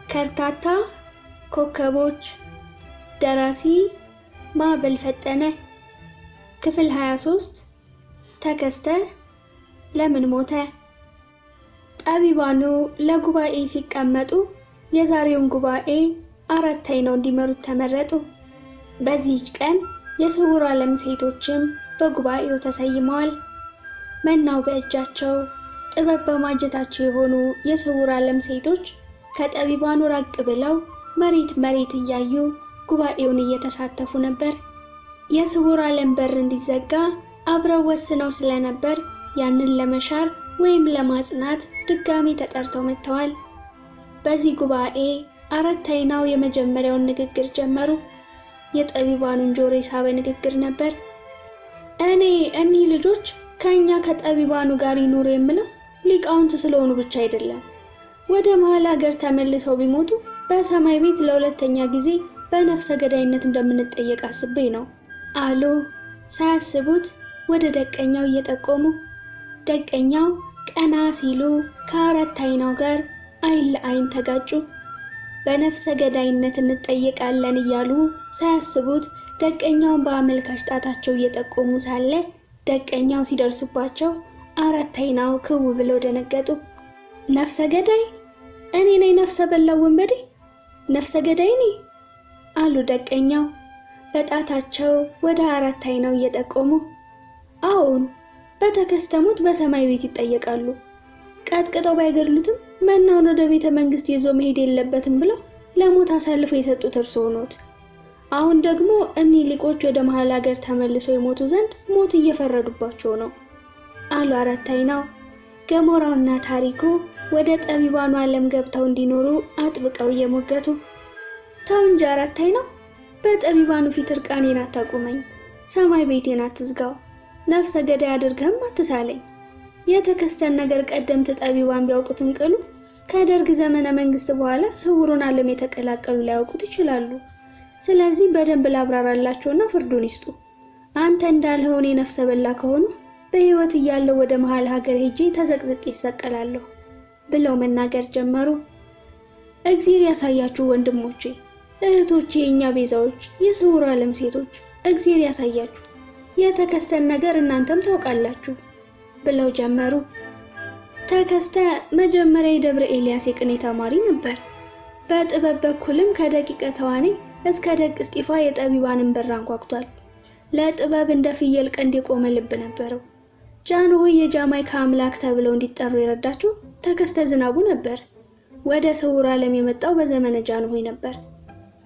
ከርታታ ኮከቦች። ደራሲ ማዕበል ፈጠነ። ክፍል 23 ተከስተ ለምን ሞተ? ጠቢባኑ ለጉባኤ ሲቀመጡ የዛሬውን ጉባኤ አራት አይነው እንዲመሩት ተመረጡ። በዚህች ቀን የስውር ዓለም ሴቶችም በጉባኤው ተሰይመዋል። መናው በእጃቸው ጥበብ በማጀታቸው የሆኑ የስውር ዓለም ሴቶች ከጠቢባኑ ራቅ ብለው መሬት እያዩ ጉባኤውን እየተሳተፉ ነበር። የስውር ዓለም በር እንዲዘጋ አብረው ወስነው ስለነበር ያንን ለመሻር ወይም ለማጽናት ድጋሚ ተጠርተው መጥተዋል። በዚህ ጉባኤ አራት አይናው የመጀመሪያውን ንግግር ጀመሩ። የጠቢባኑን ጆሮ የሳበ ንግግር ነበር። እኒህ ልጆች ከኛ ከጠቢባኑ ጋር ይኑሩ የምለው ሊቃውንት ስለሆኑ ብቻ አይደለም። ወደ መሃል ሀገር ተመልሰው ቢሞቱ በሰማይ ቤት ለሁለተኛ ጊዜ በነፍሰ ገዳይነት እንደምንጠየቅ አስቤ ነው አሉ። ሳያስቡት ወደ ደቀኛው እየጠቆሙ ደቀኛው ቀና ሲሉ ከአራት አይናው ጋር አይን ለአይን ተጋጩ። በነፍሰ ገዳይነት እንጠየቃለን እያሉ ሳያስቡት ደቀኛውን በአመልካች ጣታቸው እየጠቆሙ ሳለ ደቀኛው ሲደርሱባቸው አራት አይናው ክው ብለው ደነገጡ። ነፍሰ ገዳይ? እኔ ነኝ ነፍሰ በላው ወንበዴ? ነፍሰ ገዳይ ነኝ አሉ ደቀኛው በጣታቸው ወደ አራት አይናው እየጠቆሙ። አዎን፣ በተከስተ ሞት በሰማይ ቤት ይጠየቃሉ። ቀጥቅጠው ባይገድሉትም መናውን ወደ ቤተ መንግስት ይዞ መሄድ የለበትም ብለው ለሞት አሳልፈው የሰጡት እርስዎ ኖት። አሁን ደግሞ እኒህ ሊቆች ወደ መሃል ሀገር ተመልሰው የሞቱ ዘንድ ሞት እየፈረዱባቸው ነው አሉ አራት አይናው። ገሞራውና ታሪኩ ወደ ጠቢባኑ ዓለም ገብተው እንዲኖሩ አጥብቀው እየሞገቱ። ተው እንጂ አራት አይናው፣ በጠቢባኑ ፊት እርቃኔን አታቁመኝ፣ ሰማይ ቤቴን አትዝጋው፣ ነፍሰ ገዳይ አድርገህም አትሳለኝ። የተከስተን ነገር ቀደምት ጠቢባን ቢያውቁትን ቅሉ ከደርግ ዘመነ መንግስት በኋላ ስውሩን ዓለም የተቀላቀሉ ሊያውቁት ይችላሉ። ስለዚህ በደንብ ላብራራላቸውና ፍርዱን ይስጡ። አንተ እንዳልኸው እኔ ነፍሰ በላ ከሆኑ በህይወት እያለው ወደ መሃል ሀገር ሄጄ ተዘቅዝቄ ይሰቀላለሁ ብለው መናገር ጀመሩ። እግዚአብሔር ያሳያችሁ ወንድሞቼ፣ እህቶቼ፣ የኛ ቤዛዎች፣ የስውር ዓለም ሴቶች፣ እግዚአብሔር ያሳያችሁ። የተከስተን ነገር እናንተም ታውቃላችሁ ብለው ጀመሩ። ተከስተ መጀመሪያ የደብረ ኤልያስ የቅኔ ተማሪ ነበር። በጥበብ በኩልም ከደቂቀ ተዋኔ እስከ ደቅ እስጢፋ የጠቢባንን በር አንኳኩቷል። ለጥበብ እንደ ፍየል ቀንድ የቆመ ልብ ነበረው። ጃንሆይ የጃማይካ አምላክ ተብለው እንዲጠሩ የረዳቸው ተከስተ ዝናቡ ነበር። ወደ ስውር ዓለም የመጣው በዘመነ ጃንሆይ ነበር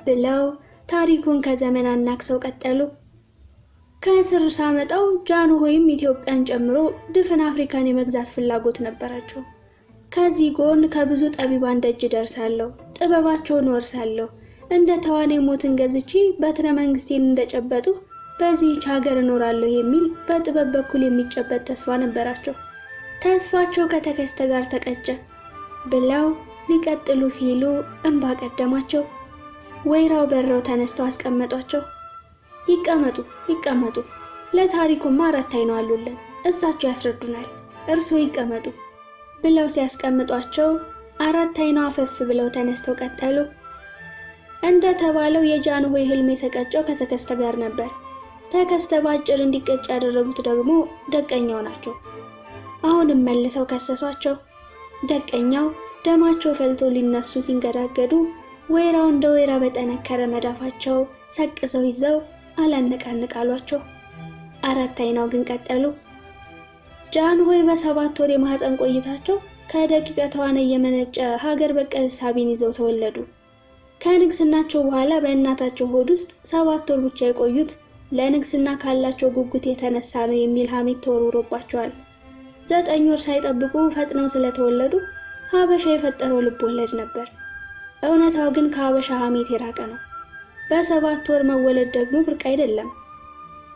ብለው ታሪኩን ከዘመን አናክሰው ቀጠሉ። ከስር ሳመጣው ጃንሆይም ኢትዮጵያን ጨምሮ ድፍን አፍሪካን የመግዛት ፍላጎት ነበራቸው። ከዚህ ጎን ከብዙ ጠቢባን ደጅ ደርሳለሁ፣ ጥበባቸውን ወርሳለሁ፣ እንደ ተዋኔ ሞትን ገዝቼ በትረ መንግስቴን እንደጨበጡ በዚህች ሀገር እኖራለሁ የሚል በጥበብ በኩል የሚጨበጥ ተስፋ ነበራቸው። ተስፋቸው ከተከስተ ጋር ተቀጨ ብለው ሊቀጥሉ ሲሉ እንባ ቀደማቸው። ወይራው በረው ተነስተው አስቀመጧቸው። ይቀመጡ፣ ለታሪኩማ አራት አይናው አሉልን፣ እሳቸው ያስረዱናል፣ እርስዎ ይቀመጡ ብለው ሲያስቀምጧቸው አራት አይናው አፈፍ ብለው ተነስተው ቀጠሉ። እንደተባለው የጃንሆይ ህልም የተቀጨው ከተከስተ ጋር ነበር። ተከስተ ባጭር እንዲቀጭ ያደረጉት ደግሞ ደቀኛው ናቸው። አሁንም መልሰው ከሰሷቸው። ደቀኛው ደማቸው ፈልቶ ሊነሱ ሲንገዳገዱ ወይራው እንደ ወይራ በጠነከረ መዳፋቸው ሰቅሰው ይዘው አላነቃንቃሏቸው። አራት አይናው ግን ቀጠሉ። ጃንሆይ በ7 ወር የማህፀን ቆይታቸው ከደቂቀ ተዋናይ የመነጨ ሀገር በቀል ሳቢን ይዘው ተወለዱ። ከንግስናቸው በኋላ በእናታቸው ሆድ ውስጥ 7 ወር ብቻ የቆዩት ለንግስና ካላቸው ጉጉት የተነሳ ነው የሚል ሐሜት ተወርውሮባቸዋል። 9 ወር ሳይጠብቁ ፈጥነው ስለተወለዱ ሀበሻ የፈጠረው ልብ ወለድ ነበር። እውነታው ግን ከሀበሻ ሐሜት የራቀ ነው። በ7 ወር መወለድ ደግሞ ብርቅ አይደለም።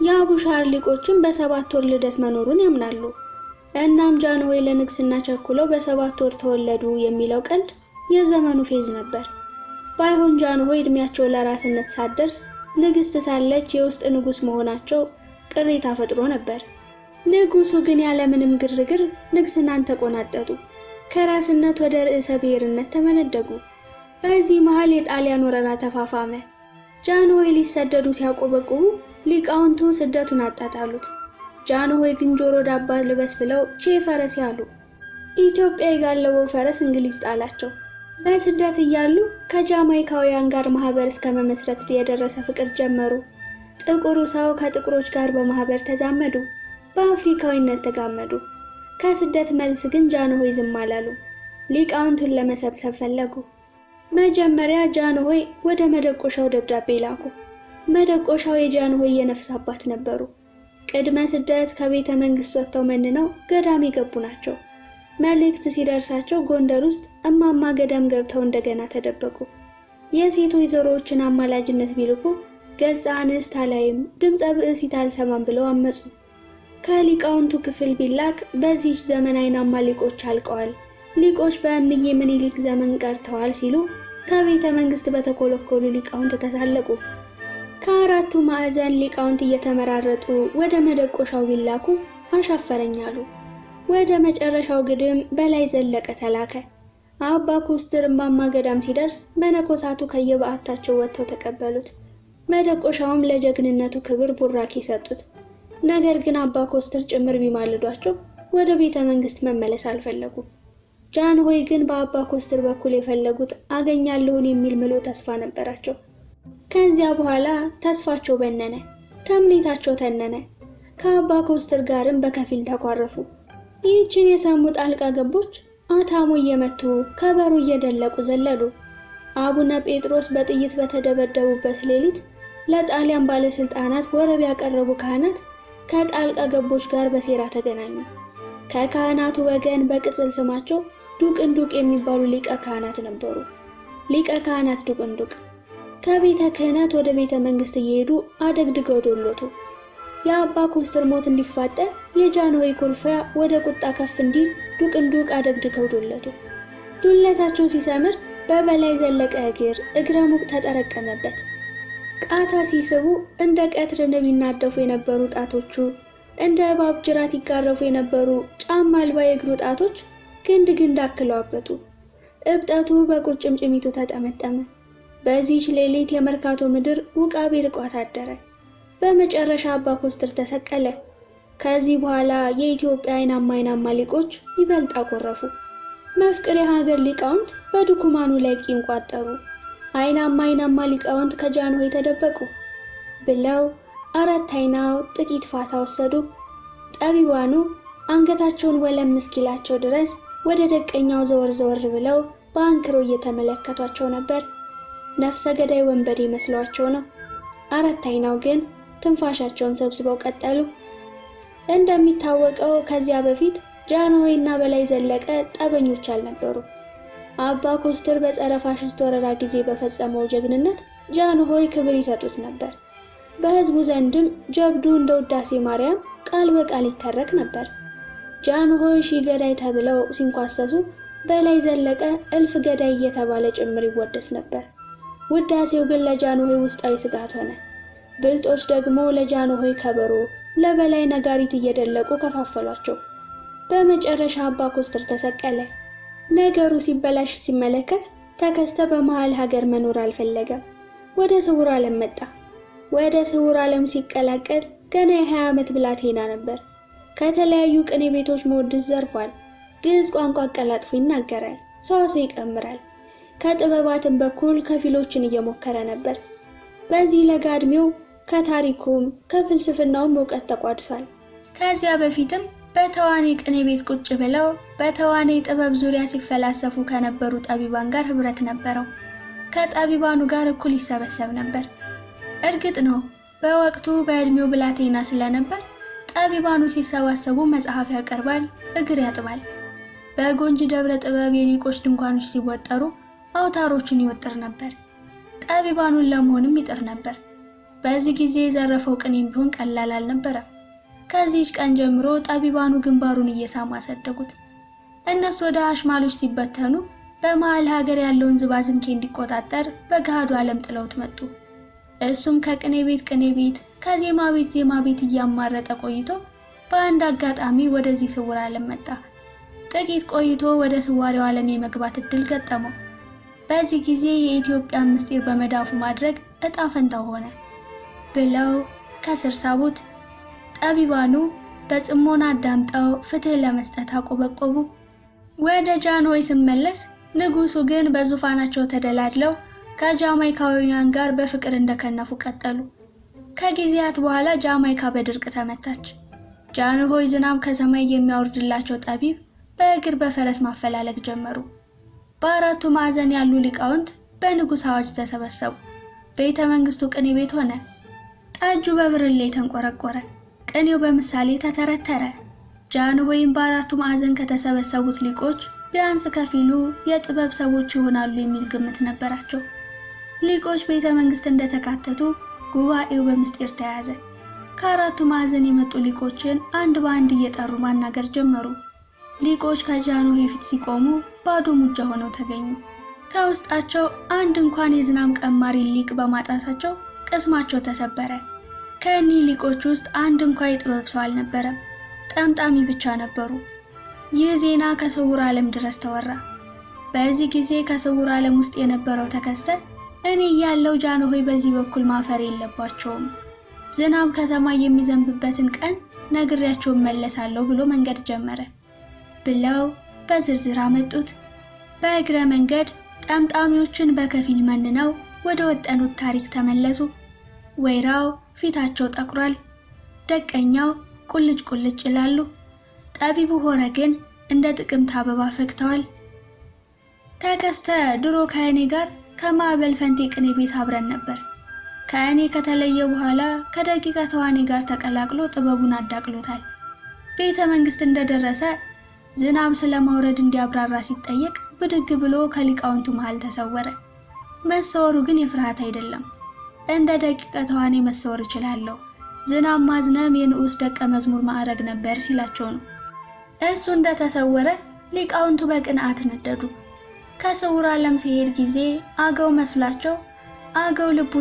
የአቡሻር ሊቆችም በ7 ወር ልደት መኖሩን ያምናሉ። እናም ጃንሆይ ለንግስና ቸኩለው በ7 ወር ተወለዱ የሚለው ቀልድ የዘመኑ ፌዝ ነበር። ባይሆን ጃንሆይ እድሜያቸው ለራስነት ሳትደርስ ንግስት ሳለች የውስጥ ንጉስ መሆናቸው ቅሬታ ፈጥሮ ነበር። ንጉሱ ግን ያለምንም ግርግር ንግስናን ተቆናጠጡ። ከራስነት ወደ ርዕሰ ብሔርነት ተመነደጉ። በዚህ መሃል የጣሊያን ወረራ ተፋፋመ። ጃንሆይ ሊሰደዱ ሲያቆበቁቡ ሊቃውንቱ ስደቱን አጣጣሉት። ጃንሆይ ግን ጆሮ ዳባ ልበስ ብለው ቼ ፈረስ ያሉ። ኢትዮጵያ የጋለበው ፈረስ እንግሊዝ ጣላቸው። በስደት እያሉ ከጃማይካውያን ጋር ማህበር እስከ መመስረት የደረሰ ፍቅር ጀመሩ። ጥቁሩ ሰው ከጥቁሮች ጋር በማህበር ተዛመዱ፣ በአፍሪካዊነት ተጋመዱ። ከስደት መልስ ግን ጃንሆይ ዝም አላሉ። ሊቃውንቱን ለመሰብሰብ ፈለጉ። መጀመሪያ ጃንሆይ ወደ መደቆሻው ደብዳቤ ላኩ። መደቆሻው የጃንሆይ የነፍስ አባት ነበሩ። ቅድመ ስደት ከቤተ መንግስት ወጥተው መንነው ገዳም የገቡ ናቸው። መልእክት ሲደርሳቸው ጎንደር ውስጥ እማማ ገዳም ገብተው እንደገና ተደበቁ። የሴቶች ዞሮዎችን አማላጅነት ቢልኩ ገጸ አንስት አላይም ድምፀ ብእሲት አልሰማም ብለው አመጹ። ከሊቃውንቱ ክፍል ቢላክ በዚህ ዘመን አይናማ ሊቆች አልቀዋል፣ ሊቆች በእምዬ ምኒልክ ዘመን ቀርተዋል ሲሉ ከቤተ መንግስት በተኮለኮሉ ሊቃውንት ተሳለቁ። ከአራቱ ማዕዘን ሊቃውንት እየተመራረጡ ወደ መደቆሻው ቢላኩ አሻፈረኛሉ። ወደ መጨረሻው ግድም በላይ ዘለቀ ተላከ። አባ ኮስትር እማማ ገዳም ሲደርስ መነኮሳቱ ከየበዓታቸው ወጥተው ተቀበሉት። መደቆሻውም ለጀግንነቱ ክብር ቡራኬ ሰጡት። ነገር ግን አባ ኮስትር ጭምር ቢማልዷቸው ወደ ቤተ መንግስት መመለስ አልፈለጉም። ጃንሆይ ግን በአባ ኮስትር በኩል የፈለጉት አገኛለሁን የሚል ምሎ ተስፋ ነበራቸው። ከዚያ በኋላ ተስፋቸው በነነ፣ ተምኔታቸው ተነነ። ከአባ ኮስትር ጋርም በከፊል ተኳረፉ። ይህችን የሰሙ ጣልቃ ገቦች አታሞ እየመቱ ከበሮ እየደለቁ ዘለሉ። አቡነ ጴጥሮስ በጥይት በተደበደቡበት ሌሊት ለጣሊያን ባለስልጣናት ወረብ ያቀረቡ ካህናት ከጣልቃ ገቦች ጋር በሴራ ተገናኙ። ከካህናቱ ወገን በቅጽል ስማቸው ዱቅንዱቅ የሚባሉ ሊቀ ካህናት ነበሩ። ሊቀ ካህናት ዱቅንዱቅ ከቤተ ክህነት ወደ ቤተ መንግስት እየሄዱ አደግድገው ዶሎቱ። የአባ ኮስትር ሞት እንዲፋጠን የጃንሆይ ኩርፊያ ወደ ቁጣ ከፍ እንዲል ዱቅንዱቅ አደግድገው ዶለቱ። ዱለታቸው ሲሰምር በበላይ ዘለቀ እግረ ሙቅ ተጠረቀመበት። ቃታ ሲስቡ እንደ ቀትር ንብ ይናደፉ የነበሩ ጣቶቹ፣ እንደ እባብ ጅራት ይጋረፉ የነበሩ ጫማ አልባ የእግሩ ጣቶች ግንድ አክለዋበቱ። እብጠቱ በቁርጭምጭሚቱ ተጠመጠመ። በዚህች ሌሊት የመርካቶ ምድር ውቃቢ ርቋት አደረ። በመጨረሻ አባ ኮስትር ተሰቀለ። ከዚህ በኋላ የኢትዮጵያ አይናማ ሊቆች ይበልጥ አኮረፉ። መፍቅር የሀገር ሊቃውንት በድኩማኑ ላይ ቂም ቋጠሩ። አይናማ ሊቃውንት ከጃንሆይ ተደበቁ ብለው አራት አይናው ጥቂት ፋታ ወሰዱ። ጠቢባኑ አንገታቸውን ወለም እስኪላቸው ድረስ ወደ ደቀኛው ዘወር ብለው በአንክሮ እየተመለከቷቸው ነበር። ነፍሰ ገዳይ ወንበዴ መስሏቸው ነው። አራት አይናው ግን ትንፋሻቸውን ሰብስበው ቀጠሉ። እንደሚታወቀው ከዚያ በፊት ጃንሆይና በላይ ዘለቀ ጠበኞች አልነበሩ። አባ ኮስትር በጸረ ፋሽስት ወረራ ጊዜ በፈጸመው ጀግንነት ጃንሆይ ክብር ይሰጡት ነበር። በህዝቡ ዘንድም ጀብዱ እንደ ውዳሴ ማርያም ቃል በቃል ይተረክ ነበር። ጃንሆይ ሺህ ገዳይ ተብለው ሲንኳሰሱ በላይ ዘለቀ እልፍ ገዳይ እየተባለ ጭምር ይወደስ ነበር። ውዳሴው ግን ለጃንሆይ ውስጣዊ ስጋት ሆነ። ብልጦች ደግሞ ለጃንሆይ ከበሮ፣ ለበላይ ነጋሪት እየደለቁ ከፋፈሏቸው። በመጨረሻ አባ ኮስትር ተሰቀለ። ነገሩ ሲበላሽ ሲመለከት ተከስተ በመሃል ሀገር መኖር አልፈለገም። ወደ ስውር ዓለም መጣ። ወደ ስውር ዓለም ሲቀላቀል ገና የ20 ዓመት ብላቴና ነበር። ከተለያዩ ቅኔ ቤቶች መወድስ ዘርፏል። ግዕዝ ቋንቋ አቀላጥፎ ይናገራል፣ ሰዋሰው ይቀምራል። ከጥበባትም በኩል ከፊሎችን እየሞከረ ነበር። በዚህ ለጋ ዕድሜው ከታሪኩም ከፍልስፍናውም እውቀት ተቋድሷል። ከዚያ በፊትም በተዋኔ ቅኔ ቤት ቁጭ ብለው በተዋኔ ጥበብ ዙሪያ ሲፈላሰፉ ከነበሩ ጠቢባን ጋር ህብረት ነበረው። ከጠቢባኑ ጋር እኩል ይሰበሰብ ነበር። እርግጥ ነው በወቅቱ በዕድሜው ብላቴና ስለነበር ጠቢባኑ ሲሰባሰቡ መጽሐፍ ያቀርባል፣ እግር ያጥባል። በጎንጅ ደብረ ጥበብ የሊቆች ድንኳኖች ሲወጠሩ አውታሮችን ይወጥር ነበር። ጠቢባኑን ለመሆንም ይጥር ነበር። በዚህ ጊዜ የዘረፈው ቅኔም ቢሆን ቀላል አልነበረም። ከዚህች ቀን ጀምሮ ጠቢባኑ ግንባሩን እየሳሙ አሰደጉት። እነሱ ወደ አሽማሎች ሲበተኑ በመሃል ሀገር ያለውን ዝባዝንኬ እንዲቆጣጠር በገሃዱ ዓለም ጥለውት መጡ። እሱም ከቅኔ ቤት ቅኔ ቤት፣ ከዜማ ቤት ዜማ ቤት እያማረጠ ቆይቶ በአንድ አጋጣሚ ወደዚህ ስውር ዓለም መጣ። ጥቂት ቆይቶ ወደ ስዋሪው ዓለም የመግባት እድል ገጠመው። በዚህ ጊዜ የኢትዮጵያ ምስጢር በመዳፉ ማድረግ እጣ ፈንታው ሆነ ብለው ከስር ሳቡት። ጠቢባኑ በጽሞና አዳምጠው ፍትህ ለመስጠት አቆበቆቡ። ወደ ጃንሆይ ስመለስ ንጉሱ ግን በዙፋናቸው ተደላድለው ከጃማይካውያን ጋር በፍቅር እንደከነፉ ቀጠሉ። ከጊዜያት በኋላ ጃማይካ በድርቅ ተመታች። ጃንሆይ ዝናብ ከሰማይ የሚያወርድላቸው ጠቢብ በእግር በፈረስ ማፈላለግ ጀመሩ። በአራቱ ማዕዘን ያሉ ሊቃውንት በንጉሥ አዋጅ ተሰበሰቡ። ቤተ መንግስቱ ቅኔ ቤት ሆነ። ጠጁ በብርሌ ተንቆረቆረ፣ ቅኔው በምሳሌ ተተረተረ። ጃንሆይም በአራቱ ማዕዘን ከተሰበሰቡት ሊቆች ቢያንስ ከፊሉ የጥበብ ሰዎች ይሆናሉ የሚል ግምት ነበራቸው። ሊቆች ቤተ መንግስት እንደተካተቱ ጉባኤው በምስጢር ተያዘ። ከአራቱ ማዕዘን የመጡ ሊቆችን አንድ በአንድ እየጠሩ ማናገር ጀመሩ። ሊቆች ከጃንሆይ ፊት ሲቆሙ ባዶ ሙጃ ሆነው ተገኙ። ከውስጣቸው አንድ እንኳን የዝናብ ቀማሪ ሊቅ በማጣታቸው ቅስማቸው ተሰበረ። ከእኒህ ሊቆች ውስጥ አንድ እንኳን የጥበብ ሰው አልነበረም፣ ጠምጣሚ ብቻ ነበሩ። ይህ ዜና ከስውር ዓለም ድረስ ተወራ። በዚህ ጊዜ ከስውር ዓለም ውስጥ የነበረው ተከስተ እኔ ያለው ጃንሆይ በዚህ በኩል ማፈር የለባቸውም፣ ዝናብ ከሰማይ የሚዘንብበትን ቀን ነግሬያቸው መለሳለሁ ብሎ መንገድ ጀመረ ብለው በዝርዝር አመጡት። በእግረ መንገድ ጠምጣሚዎችን በከፊል መንነው ወደ ወጠኑት ታሪክ ተመለሱ። ወይራው ፊታቸው ጠቁሯል፣ ደቀኛው ቁልጭ ቁልጭ ይላሉ። ጠቢቡ ሆረ ግን እንደ ጥቅምት አበባ ፈክተዋል። ተከስተ ድሮ ከእኔ ጋር ከማዕበል ፈንቴ ቅኔ ቤት አብረን ነበር። ከእኔ ከተለየ በኋላ ከደቂቀ ተዋኔ ጋር ተቀላቅሎ ጥበቡን አዳቅሎታል። ቤተ መንግስት እንደደረሰ ዝናብ ስለማውረድ እንዲያብራራ ሲጠየቅ ብድግ ብሎ ከሊቃውንቱ መሃል ተሰወረ። መሰወሩ ግን የፍርሃት አይደለም። እንደ ደቂቀ ተዋኔ መሰወር እችላለሁ፣ ዝናብ ማዝነም የንዑስ ደቀ መዝሙር ማዕረግ ነበር ሲላቸው ነው። እሱ እንደተሰወረ ሊቃውንቱ በቅንዓት ነደዱ። ከስውር ዓለም ሲሄድ ጊዜ አገው መስላቸው አገው ልቡ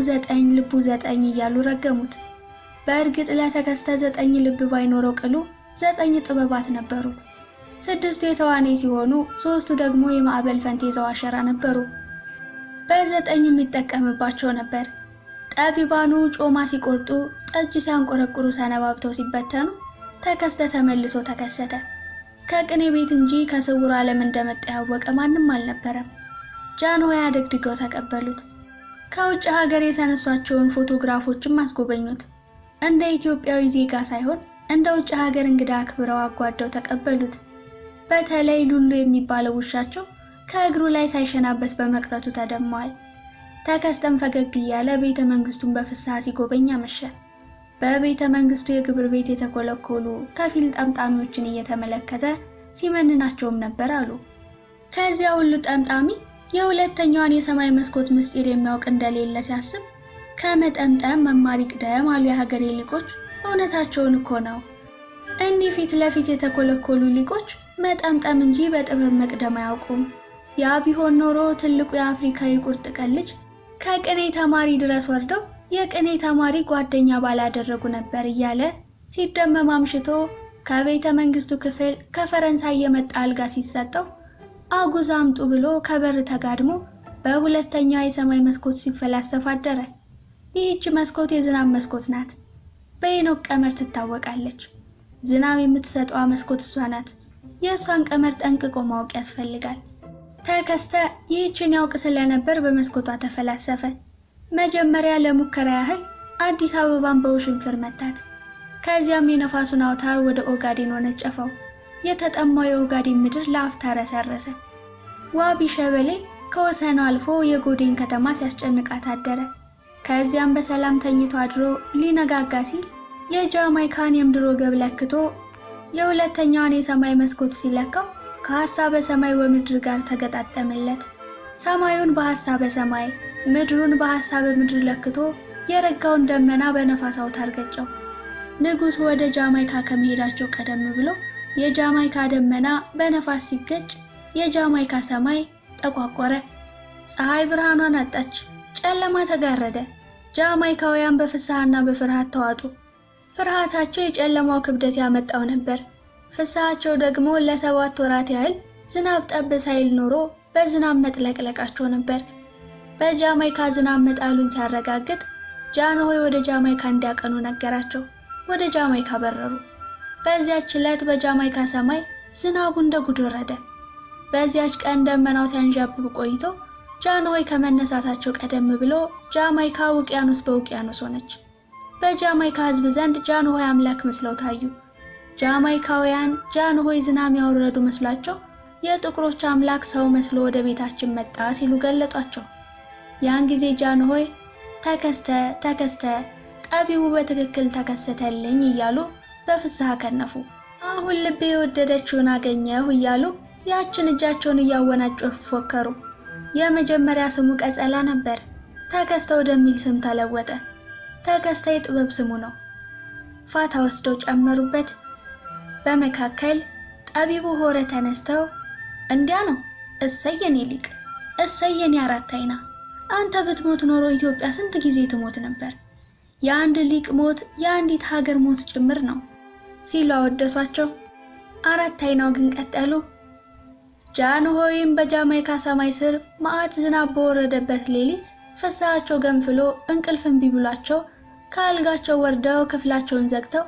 ዘጠኝ እያሉ ረገሙት። በእርግጥ ለተከስተ 9 ልብ ባይኖረው ቅሉ 9 ጥበባት ነበሩት። 6ቱ የተዋኔ ሲሆኑ 3ቱ ደግሞ የማዕበል ፈንቴ ዘዋሸራ ነበሩ። በ9ኙ የሚጠቀምባቸው ነበር። ጠቢባኑ ጮማ ሲቆርጡ፣ ጠጅ ሲያንቆረቁሩ ሰነባብተው ሲበተኑ ተከስተ ተመልሶ ተከሰተ። ከቅኔ ቤት እንጂ ከስውር ዓለም እንደመጣ ያወቀ ማንም አልነበረም። ጃንሆይ አደግድገው ተቀበሉት። ከውጭ ሀገር የተነሷቸውን ፎቶግራፎችም አስጎበኙት። እንደ ኢትዮጵያዊ ዜጋ ሳይሆን እንደ ውጭ ሀገር እንግዳ አክብረው አጓደው ተቀበሉት። በተለይ ሉሉ የሚባለው ውሻቸው ከእግሩ ላይ ሳይሸናበት በመቅረቱ ተደመዋል። ተከስተም ፈገግ እያለ ቤተ መንግስቱን በፍስሐ ሲጎበኝ አመሸ። በቤተ መንግስቱ የግብር ቤት የተኮለኮሉ ከፊል ጠምጣሚዎችን እየተመለከተ ሲመንናቸውም ነበር አሉ። ከዚያ ሁሉ ጠምጣሚ የሁለተኛዋን የሰማይ መስኮት ምስጢር የሚያውቅ እንደሌለ ሲያስብ ከመጠምጠም መማር ይቅደም አሉ የሀገሬ ሊቆች። እውነታቸውን እኮ ነው። እኒህ ፊት ለፊት የተኮለኮሉ ሊቆች መጠምጠም እንጂ በጥበብ መቅደም አያውቁም። ያ ቢሆን ኖሮ ትልቁ የአፍሪካ የቁርጥ ቀን ልጅ ከቅኔ ተማሪ ድረስ ወርደው የቅኔ ተማሪ ጓደኛ ባላደረጉ ነበር እያለ ሲደመም አምሽቶ ከቤተ መንግስቱ ክፍል ከፈረንሳይ የመጣ አልጋ ሲሰጠው አጉዛ አምጡ ብሎ ከበር ተጋድሞ በሁለተኛው የሰማይ መስኮት ሲፈላሰፍ አደረ። ይህች መስኮት የዝናብ መስኮት ናት። በሄኖክ ቀመር ትታወቃለች። ዝናብ የምትሰጠዋ መስኮት እሷ ናት። የእሷን ቀመር ጠንቅቆ ማወቅ ያስፈልጋል። ተከስተ ይህችን ያውቅ ስለነበር በመስኮቷ ተፈላሰፈ። መጀመሪያ ለሙከራ ያህል አዲስ አበባን በውሽንፍር መታት። ከዚያም የነፋሱን አውታር ወደ ኦጋዴን ወነጨፈው። የተጠማው የኦጋዴን ምድር ለአፍታ ረሰረሰ። ዋቢ ሸበሌ ከወሰኑ አልፎ የጎዴን ከተማ ሲያስጨንቃት አደረ። ከዚያም በሰላም ተኝቶ አድሮ ሊነጋጋ ሲል የጃማይካን የምድር ወገብ ለክቶ የሁለተኛውን የሰማይ መስኮት ሲለካው ከሐሳበ ሰማይ ወምድር ጋር ተገጣጠመለት። ሰማዩን በሐሳበ ሰማይ ምድሩን በሐሳበ ምድር ለክቶ የረጋውን ደመና በነፋስ አውታር ገጨው። ንጉሱ ወደ ጃማይካ ከመሄዳቸው ቀደም ብሎ የጃማይካ ደመና በነፋስ ሲገጭ የጃማይካ ሰማይ ጠቋቆረ። ፀሐይ ብርሃኗን አጣች። ጨለማ ተጋረደ። ጃማይካውያን በፍስሐና በፍርሃት ተዋጡ። ፍርሃታቸው የጨለማው ክብደት ያመጣው ነበር። ፍስሐቸው ደግሞ ለ7 ወራት ያህል ዝናብ ጠብ ሳይል ኖሮ በዝናብ መጥለቅለቃቸው ነበር። በጃማይካ ዝናብ መጣሉን ሲያረጋግጥ ጃንሆይ ወደ ጃማይካ እንዲያቀኑ ነገራቸው። ወደ ጃማይካ በረሩ። በዚያች ዕለት በጃማይካ ሰማይ ዝናቡ እንደ ጉድ ወረደ። በዚያች ቀን ደመናው ሲያንዣብብ ቆይቶ ጃንሆይ ከመነሳታቸው ቀደም ብሎ ጃማይካ ውቅያኖስ በውቅያኖስ ሆነች። በጃማይካ ሕዝብ ዘንድ ጃንሆይ አምላክ መስለው ታዩ። ጃማይካውያን ጃንሆይ ዝናብ ያወረዱ መስሏቸው የጥቁሮች አምላክ ሰው መስሎ ወደ ቤታችን መጣ ሲሉ ገለጧቸው። ያን ጊዜ ጃንሆይ ተከስተ ተከስተ ጠቢቡ በትክክል ተከሰተልኝ እያሉ በፍስሐ ከነፉ። አሁን ልቤ የወደደችውን አገኘሁ እያሉ ያችን እጃቸውን እያወናጨፉ ፎከሩ። የመጀመሪያ ስሙ ቀጸላ ነበር። ተከስተ ወደሚል ስም ተለወጠ። ተከስተ የጥበብ ስሙ ነው። ፋታ ወስደው ጨመሩበት። በመካከል ጠቢቡ ሆረ ተነስተው እንዲያ ነው፣ እሰይ የኔ ሊቅ፣ እሰይ የኔ አራት አይና፣ አንተ ብትሞት ኖሮ ኢትዮጵያ ስንት ጊዜ ትሞት ነበር። የአንድ ሊቅ ሞት የአንዲት ሀገር ሞት ጭምር ነው ሲሉ አወደሷቸው። አራት አይናው ግን ቀጠሉ። ጃንሆይም በጃማይካ ሰማይ ስር መዓት ዝናብ በወረደበት ሌሊት ፍስሐቸው ገንፍሎ እንቅልፍ እምቢ ብሏቸው ከአልጋቸው ወርደው ክፍላቸውን ዘግተው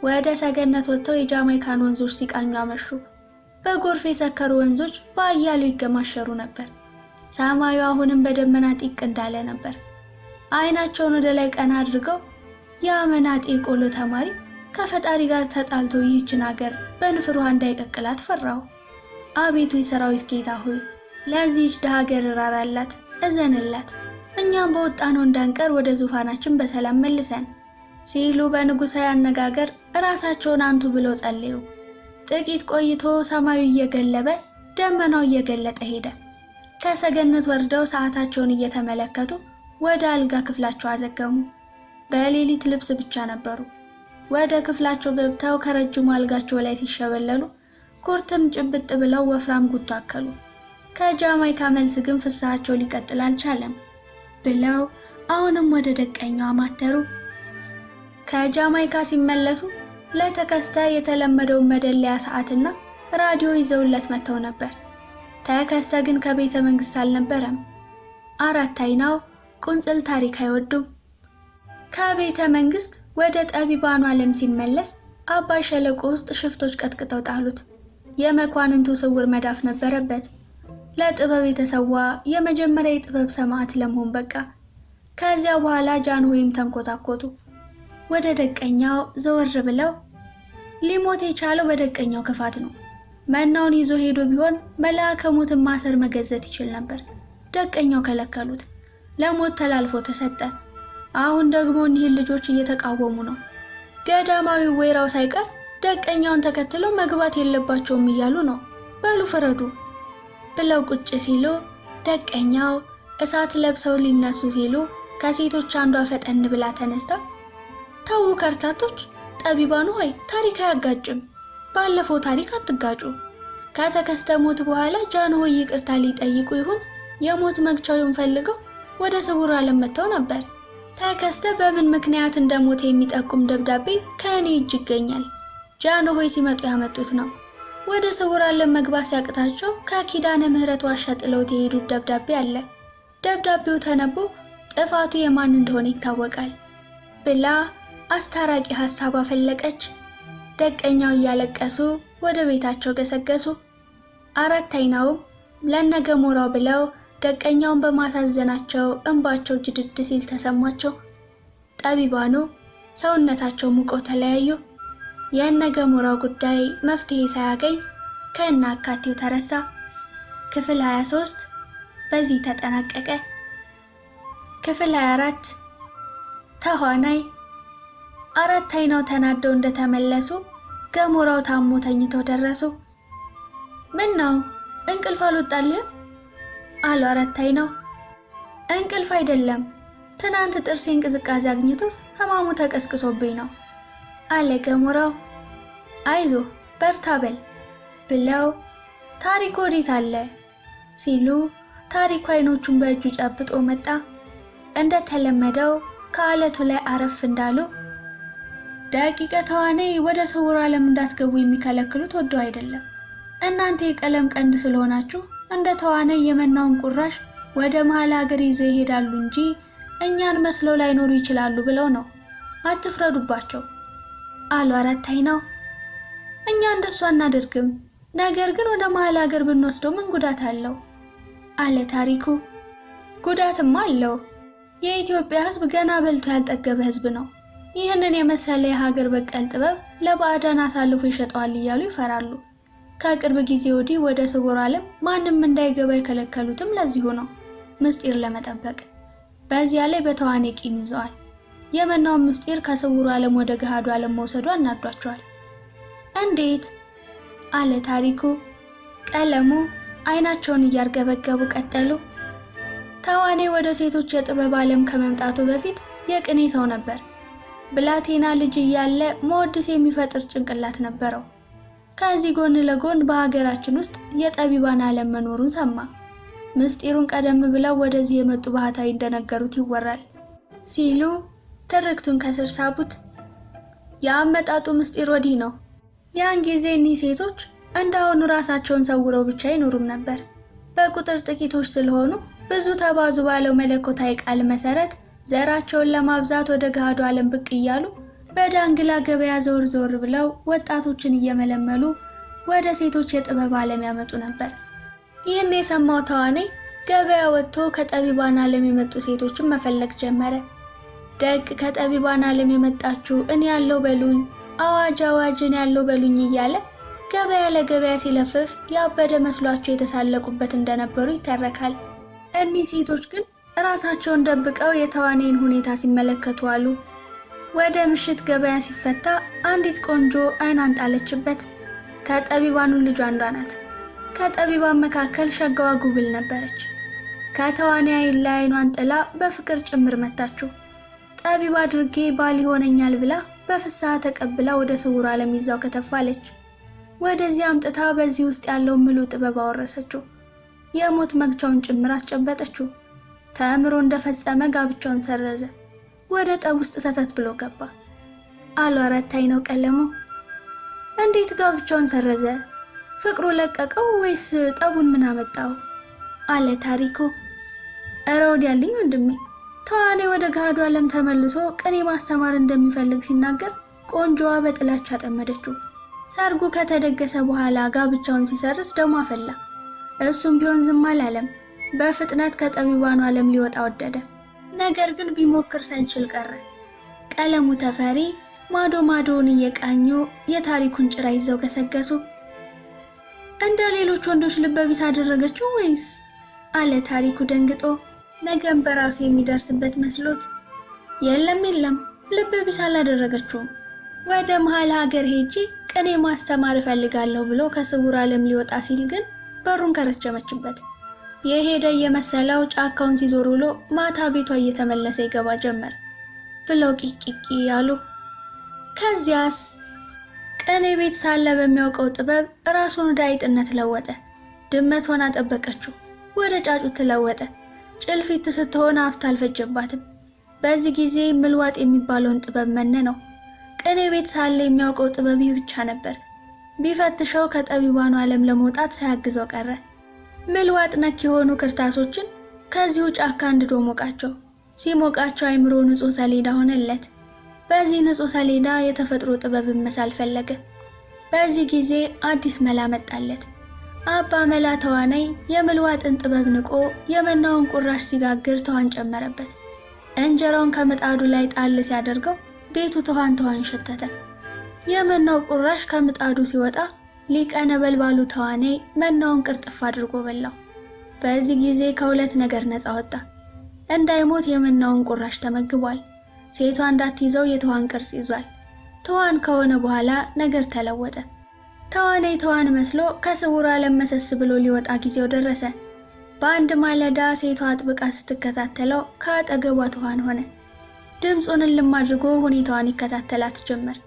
ወደ ሰገነት ወጥተው የጃማይካን ወንዞች ሲቃኙ አመሹ። በጎርፍ የሰከሩ ወንዞች በአያሌው ይገማሸሩ ነበር። ሰማዩ አሁንም በደመና ጢቅ እንዳለ ነበር። አይናቸውን ወደ ላይ ቀና አድርገው የአመናጤ ቆሎ ተማሪ ከፈጣሪ ጋር ተጣልቶ ይህችን ሀገር በንፍር ውሃ እንዳይቀቅላት ፈራው። አቤቱ የሰራዊት ጌታ ሆይ ለዚህች ደሃ ሀገር ራራላት፣ እዘንላት፣ እኛም በወጣነው እንዳንቀር ወደ ዙፋናችን በሰላም መልሰን ሲሉ በንጉሣዊ አነጋገር ራሳቸውን አንቱ ብለው ጸለዩ። ጥቂት ቆይቶ ሰማዩ እየገለበ ደመናው እየገለጠ ሄደ። ከሰገነት ወርደው ሰዓታቸውን እየተመለከቱ ወደ አልጋ ክፍላቸው አዘገሙ። በሌሊት ልብስ ብቻ ነበሩ። ወደ ክፍላቸው ገብተው ከረጅሙ አልጋቸው ላይ ሲሸበለሉ ኩርትም ጭብጥ ብለው ወፍራም ጉቶ አከሉ። ከጃማይካ መልስ ግን ፍስሐቸው ሊቀጥል አልቻለም ብለው አሁንም ወደ ደቀኛው አማተሩ። ከጃማይካ ሲመለሱ ለተከስተ የተለመደውን መደለያ ሰዓትና ራዲዮ ይዘውለት መጥተው ነበር። ተከስተ ግን ከቤተ መንግስት አልነበረም። አራት አይናው ቁንጽል ታሪክ አይወዱም። ከቤተ መንግስት ወደ ጠቢባኑ ዓለም ሲመለስ አባይ ሸለቆ ውስጥ ሽፍቶች ቀጥቅጠው ጣሉት። የመኳንንቱ ስውር መዳፍ ነበረበት። ለጥበብ የተሰዋ የመጀመሪያ የጥበብ ሰማዕት ለመሆን በቃ። ከዚያ በኋላ ጃንሆይም ተንኮታኮቱ። ወደ ደቀኛው ዘወር ብለው ሊሞት የቻለው በደቀኛው ክፋት ነው። መናውን ይዞ ሄዶ ቢሆን መልአከ ሞትን ማሰር መገዘት ይችል ነበር። ደቀኛው ከለከሉት። ለሞት ተላልፎ ተሰጠ። አሁን ደግሞ እኒህን ልጆች እየተቃወሙ ነው። ገዳማዊ ወይራው ሳይቀር ደቀኛውን ተከትለው መግባት የለባቸውም እያሉ ነው። በሉ ፍረዱ ብለው ቁጭ ሲሉ ደቀኛው እሳት ለብሰው ሊነሱ ሲሉ ከሴቶች አንዷ ፈጠን ብላ ተነስታ ተው ከርታቶች፣ ጠቢባኑ ሆይ ታሪክ አያጋጭም፣ ባለፈው ታሪክ አትጋጩ። ከተከስተ ሞት በኋላ ጃንሆይ ይቅርታ ሊጠይቁ ይሁን የሞት መግቻውን ፈልገው ወደ ስውር ዓለም መጥተው ነበር። ተከስተ በምን ምክንያት እንደሞተ የሚጠቁም ደብዳቤ ከእኔ እጅ ይገኛል። ጃንሆይ ሲመጡ ያመጡት ነው። ወደ ስውር ዓለም መግባት ሲያቅታቸው ከኪዳነ ምህረት ዋሻ ጥለውት የሄዱት ደብዳቤ አለ። ደብዳቤው ተነቦ ጥፋቱ የማን እንደሆነ ይታወቃል ብላ አስታራቂ ሐሳብ አፈለቀች። ደቀኛው እያለቀሱ ወደ ቤታቸው ገሰገሱ። አራት አይናውም ለነገሞራው ብለው ደቀኛውን በማሳዘናቸው እንባቸው ጅድድ ሲል ተሰማቸው። ጠቢባኑ ሰውነታቸው ሙቆ ተለያዩ። የነገሞራው ጉዳይ መፍትሄ ሳያገኝ ከነአካቴው ተረሳ። ክፍል 23 በዚህ ተጠናቀቀ። ክፍል 24 ተዋናይ አራት አይናው ተናደው እንደተመለሱ ገሞራው ታሞ ተኝቶ ደረሱ። ምን ነው እንቅልፍ አልወጣልህም አሉ አራት አይናው። እንቅልፍ አይደለም፣ ትናንት ጥርሴ እንቅስቃሴ አግኝቶት ህማሙ ተቀስቅሶብኝ ነው አለ ገሞራው። አይዞ በርታ በል ብለው ታሪክ ወዴት አለ ሲሉ ታሪኩ አይኖቹን በእጁ ጨብጦ መጣ። እንደተለመደው ከአለቱ ላይ አረፍ እንዳሉ ደቂቀ ተዋናይ ወደ ስውር ዓለም እንዳትገቡ የሚከለክሉት ወዶ አይደለም። እናንተ የቀለም ቀንድ ስለሆናችሁ እንደ ተዋናይ የመናውን ቁራሽ ወደ መሃል ሀገር ይዘው ይሄዳሉ እንጂ እኛን መስለው ላይኖሩ ይችላሉ ብለው ነው። አትፍረዱባቸው አሉ አራት አይናው። እኛ እንደሱ አናደርግም፣ ነገር ግን ወደ መሃል ሀገር ብንወስደው ምን ጉዳት አለው? አለ ታሪኩ። ጉዳትማ አለው። የኢትዮጵያ ሕዝብ ገና በልቶ ያልጠገበ ሕዝብ ነው። ይህንን የመሰለ የሀገር በቀል ጥበብ ለባዕዳን አሳልፎ ይሸጠዋል እያሉ ይፈራሉ። ከቅርብ ጊዜ ወዲህ ወደ ስውር ዓለም ማንም እንዳይገባ የከለከሉትም ለዚሁ ነው፣ ምስጢር ለመጠበቅ። በዚያ ላይ በተዋኔ ቂም ይዘዋል። የመናውን ምስጢር ከስውር ዓለም ወደ ገሃዱ ዓለም መውሰዱ አናዷቸዋል። እንዴት? አለ ታሪኩ። ቀለሙ አይናቸውን እያርገበገቡ ቀጠሉ። ተዋኔ ወደ ሴቶች የጥበብ ዓለም ከመምጣቱ በፊት የቅኔ ሰው ነበር። ብላቴና ልጅ እያለ መወድስ የሚፈጥር ጭንቅላት ነበረው። ከዚህ ጎን ለጎን በሀገራችን ውስጥ የጠቢባን ዓለም መኖሩን ሰማ። ምስጢሩን ቀደም ብለው ወደዚህ የመጡ ባህታዊ እንደነገሩት ይወራል ሲሉ ትርክቱን ከስር ሳቡት። የአመጣጡ ምስጢር ወዲህ ነው። ያን ጊዜ እኒህ ሴቶች እንዳሁኑ ራሳቸውን ሰውረው ብቻ አይኖሩም ነበር። በቁጥር ጥቂቶች ስለሆኑ ብዙ ተባዙ ባለው መለኮታዊ ቃል መሰረት ዘራቸውን ለማብዛት ወደ ገሃዱ ዓለም ብቅ እያሉ በዳንግላ ገበያ ዘወር ዘወር ብለው ወጣቶችን እየመለመሉ ወደ ሴቶች የጥበብ ዓለም ያመጡ ነበር። ይህን የሰማው ተዋናይ ገበያ ወጥቶ ከጠቢባን ዓለም የመጡ ሴቶችን መፈለግ ጀመረ። ደግ ከጠቢባን ዓለም የመጣችሁ እኔ ያለው በሉኝ፣ አዋጅ አዋጅን ያለው በሉኝ እያለ ገበያ ለገበያ ሲለፍፍ ያበደ መስሏቸው የተሳለቁበት እንደነበሩ ይተረካል። እኒህ ሴቶች ግን ራሳቸውን ደብቀው የተዋናይን ሁኔታ ሲመለከቱ አሉ። ወደ ምሽት ገበያ ሲፈታ አንዲት ቆንጆ አይኗን ጣለችበት። ከጠቢባኑ ልጇ አንዷ ናት። ከጠቢባን መካከል ሸጋዋ ጉብል ነበረች። ከተዋናይ ላይ አይኗን ጥላ በፍቅር ጭምር መታችው። ጠቢብ አድርጌ ባል ይሆነኛል ብላ በፍስሐ ተቀብላ ወደ ስውር ዓለም ይዛው ከተፋለች። ወደዚህ አምጥታ በዚህ ውስጥ ያለው ሙሉ ጥበብ አወረሰችው። የሞት መግቻውን ጭምር አስጨበጠችው። ተምሮ እንደፈጸመ ጋብቻውን ሰረዘ። ወደ ጠብ ውስጥ ሰተት ብሎ ገባ አሉ አራት አይናው ቀለሙ። እንዴት ጋብቻውን ሰረዘ? ፍቅሩ ለቀቀው ወይስ ጠቡን ምን አመጣው? አለ ታሪኩ። እረ ወዲያልኝ ወንድሜ፣ ተዋናይ ወደ ገሃዱ ዓለም ተመልሶ ቅኔ ማስተማር እንደሚፈልግ ሲናገር ቆንጆዋ በጥላቻ አጠመደችው። ሰርጉ ከተደገሰ በኋላ ጋብቻውን ሲሰርስ ደሞ አፈላ። እሱም ቢሆን ዝም አላለም። በፍጥነት ከጠቢባኑ ዓለም ሊወጣ ወደደ። ነገር ግን ቢሞክር ሳይችል ቀረ። ቀለሙ ተፈሪ ማዶ ማዶውን እየቃኙ የታሪኩን ጭራ ይዘው ገሰገሱ። እንደ ሌሎች ወንዶች ልበቢስ አደረገችው ወይስ? አለ ታሪኩ ደንግጦ፣ ነገም በራሱ የሚደርስበት መስሎት። የለም ልበቢስ አላደረገችውም። ወደ መሃል ሀገር ሄጂ ቅኔ ማስተማር እፈልጋለሁ ብሎ ከስውር ዓለም ሊወጣ ሲል ግን በሩን ከረቸመችበት። የሄደ የመሰለው ጫካውን ሲዞር ውሎ ማታ ቤቷ እየተመለሰ ይገባ ጀመር ብለው ቂቂቂ ያሉ። ከዚያስ ቅኔ ቤት ሳለ በሚያውቀው ጥበብ ራሱን ወደ አይጥነት ለወጠ። ድመት ሆና ጠበቀችው፣ ወደ ጫጩት ተለወጠ። ጭልፊት ስትሆን አፍታ አልፈጀባትም። በዚህ ጊዜ ምልዋጥ የሚባለውን ጥበብ መነነው። ቅኔ ቤት ሳለ የሚያውቀው ጥበብ ይህ ብቻ ነበር። ቢፈትሸው ከጠቢባኑ ዓለም ለመውጣት ሳያግዘው ቀረ። ምልዋጥ ነክ የሆኑ ክርታሶችን ከዚሁ ጫካ አንድዶ ሞቃቸው። ሲሞቃቸው አይምሮ ንጹህ ሰሌዳ ሆነለት። በዚህ ንጹህ ሰሌዳ የተፈጥሮ ጥበብን መሳል ፈለገ። በዚህ ጊዜ አዲስ መላ መጣለት። አባ መላ ተዋናይ የምልዋጥን ጥበብ ንቆ የመናውን ቁራሽ ሲጋግር ተዋን ጨመረበት። እንጀራውን ከምጣዱ ላይ ጣል ሲያደርገው ቤቱ ተዋን ሸተተ። የመናው ቁራሽ ከምጣዱ ሲወጣ ሊቀ ነበልባሉ ተዋናይ መናውን ቅርጥፍ አድርጎ በላው። በዚህ ጊዜ ከሁለት ነገር ነፃ ወጣ። እንዳይሞት የመናውን ቁራሽ ተመግቧል። ሴቷ እንዳትይዘው የተዋን ቅርጽ ይዟል። ተዋን ከሆነ በኋላ ነገር ተለወጠ። ተዋናይ ተዋን መስሎ ከስውር ዓለም መሰስ ብሎ ሊወጣ ጊዜው ደረሰ። በአንድ ማለዳ ሴቷ አጥብቃ ስትከታተለው ከአጠገቧ ተዋን ሆነ። ድምፁን ልም አድርጎ ሁኔታዋን ይከታተላት ጀመር።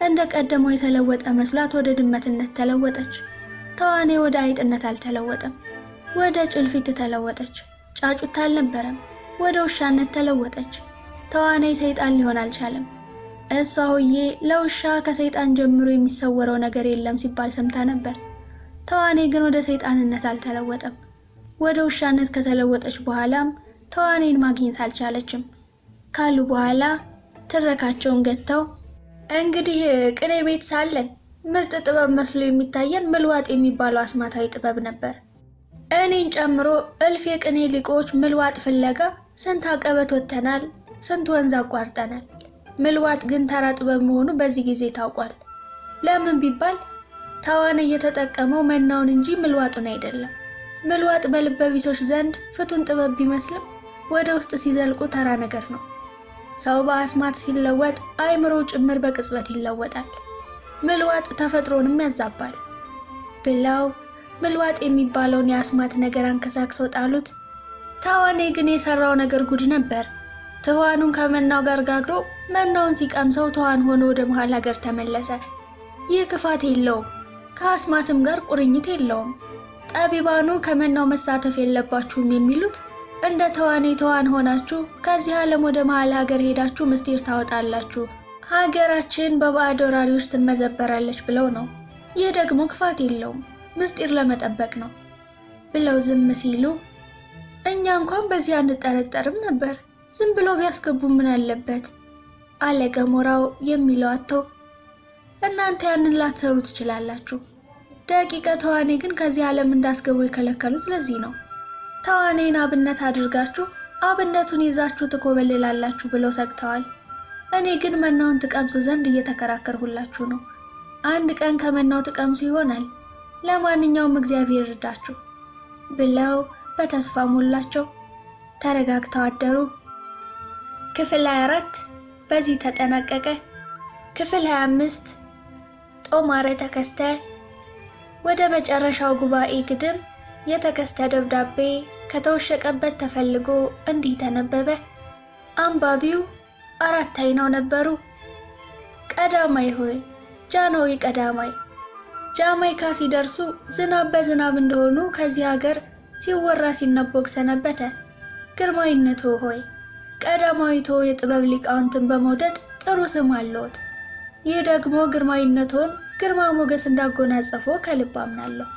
እንደ ቀደመው የተለወጠ መስሏት ወደ ድመትነት ተለወጠች። ተዋናይ ወደ አይጥነት አልተለወጠም። ወደ ጭልፊት ተለወጠች። ጫጩት አልነበረም። ወደ ውሻነት ተለወጠች። ተዋናይ ሰይጣን ሊሆን አልቻለም። እሷ ሆዬ ለውሻ ከሰይጣን ጀምሮ የሚሰወረው ነገር የለም ሲባል ሰምታ ነበር። ተዋናይ ግን ወደ ሰይጣንነት አልተለወጠም። ወደ ውሻነት ከተለወጠች በኋላም ተዋኔን ማግኘት አልቻለችም ካሉ በኋላ ትረካቸውን ገተው እንግዲህ ቅኔ ቤት ሳለን ምርጥ ጥበብ መስሎ የሚታየን ምልዋጥ የሚባለው አስማታዊ ጥበብ ነበር። እኔን ጨምሮ እልፍ የቅኔ ሊቆች ምልዋጥ ፍለጋ ስንት አቀበት ወጥተናል፣ ስንት ወንዝ አቋርጠናል። ምልዋጥ ግን ተራ ጥበብ መሆኑ በዚህ ጊዜ ታውቋል። ለምን ቢባል ተዋኔ እየተጠቀመው መናውን እንጂ ምልዋጡን አይደለም። ምልዋጥ በልበቢሶች ዘንድ ፍቱን ጥበብ ቢመስልም ወደ ውስጥ ሲዘልቁ ተራ ነገር ነው። ሰው በአስማት ሲለወጥ አእምሮ ጭምር በቅጽበት ይለወጣል። ምልዋጥ ተፈጥሮንም ያዛባል ብለው ምልዋጥ የሚባለውን የአስማት ነገር አንከሳክሰው ጣሉት። ተዋኔ ግን የሰራው ነገር ጉድ ነበር። ትኋኑን ከመናው ጋር ጋግሮ መናውን ሲቀምሰው ትኋን ሆኖ ወደ መሃል ሀገር ተመለሰ። ይህ ክፋት የለውም፣ ከአስማትም ጋር ቁርኝት የለውም። ጠቢባኑ ከመናው መሳተፍ የለባችሁም የሚሉት እንደ ተዋኔ ተዋን ሆናችሁ ከዚህ ዓለም ወደ መሃል ሀገር ሄዳችሁ ምስጢር ታወጣላችሁ፣ ሀገራችን በባዕድ ወራሪዎች ትመዘበራለች ብለው ነው። ይህ ደግሞ ክፋት የለውም፣ ምስጢር ለመጠበቅ ነው ብለው ዝም ሲሉ እኛ እንኳን በዚህ አንጠረጠርም ነበር፣ ዝም ብለው ቢያስገቡ ምን አለበት አለ ገሞራው የሚለው አጥቶ። እናንተ ያንን ላትሰሩ ትችላላችሁ፣ ደቂቀ ተዋኔ ግን ከዚህ ዓለም እንዳስገቡ የከለከሉት ለዚህ ነው። ተዋኔን አብነት አድርጋችሁ አብነቱን ይዛችሁ ትኮበልላላችሁ ብለው ሰግተዋል። እኔ ግን መናውን ትቀምሱ ዘንድ እየተከራከርሁላችሁ ነው። አንድ ቀን ከመናው ትቀምሱ ይሆናል። ለማንኛውም እግዚአብሔር ይርዳችሁ ብለው በተስፋ ሞላቸው። ተረጋግተው አደሩ። ክፍል 24 በዚህ ተጠናቀቀ። ክፍል 25 ጦማረ ተከስተ። ወደ መጨረሻው ጉባኤ ግድም የተከስተ ደብዳቤ ከተወሸቀበት ተፈልጎ እንዲህ ተነበበ። አንባቢው 4 አይናው ነበሩ። ቀዳማይ ሆይ ጃንሆይ ቀዳማይ። ጃማይካ ሲደርሱ ዝናብ በዝናብ እንደሆኑ ከዚህ ሀገር ሲወራ ሲነበብ ሰነበተ። ግርማዊነቶ ሆይ ቀዳማዊቶ የጥበብ ሊቃውንትን በመውደድ ጥሩ ስም አለዎት። ይህ ደግሞ ግርማዊነቶን ግርማ ሞገስ እንዳጎናጸፈው ከልብ አምናለሁ።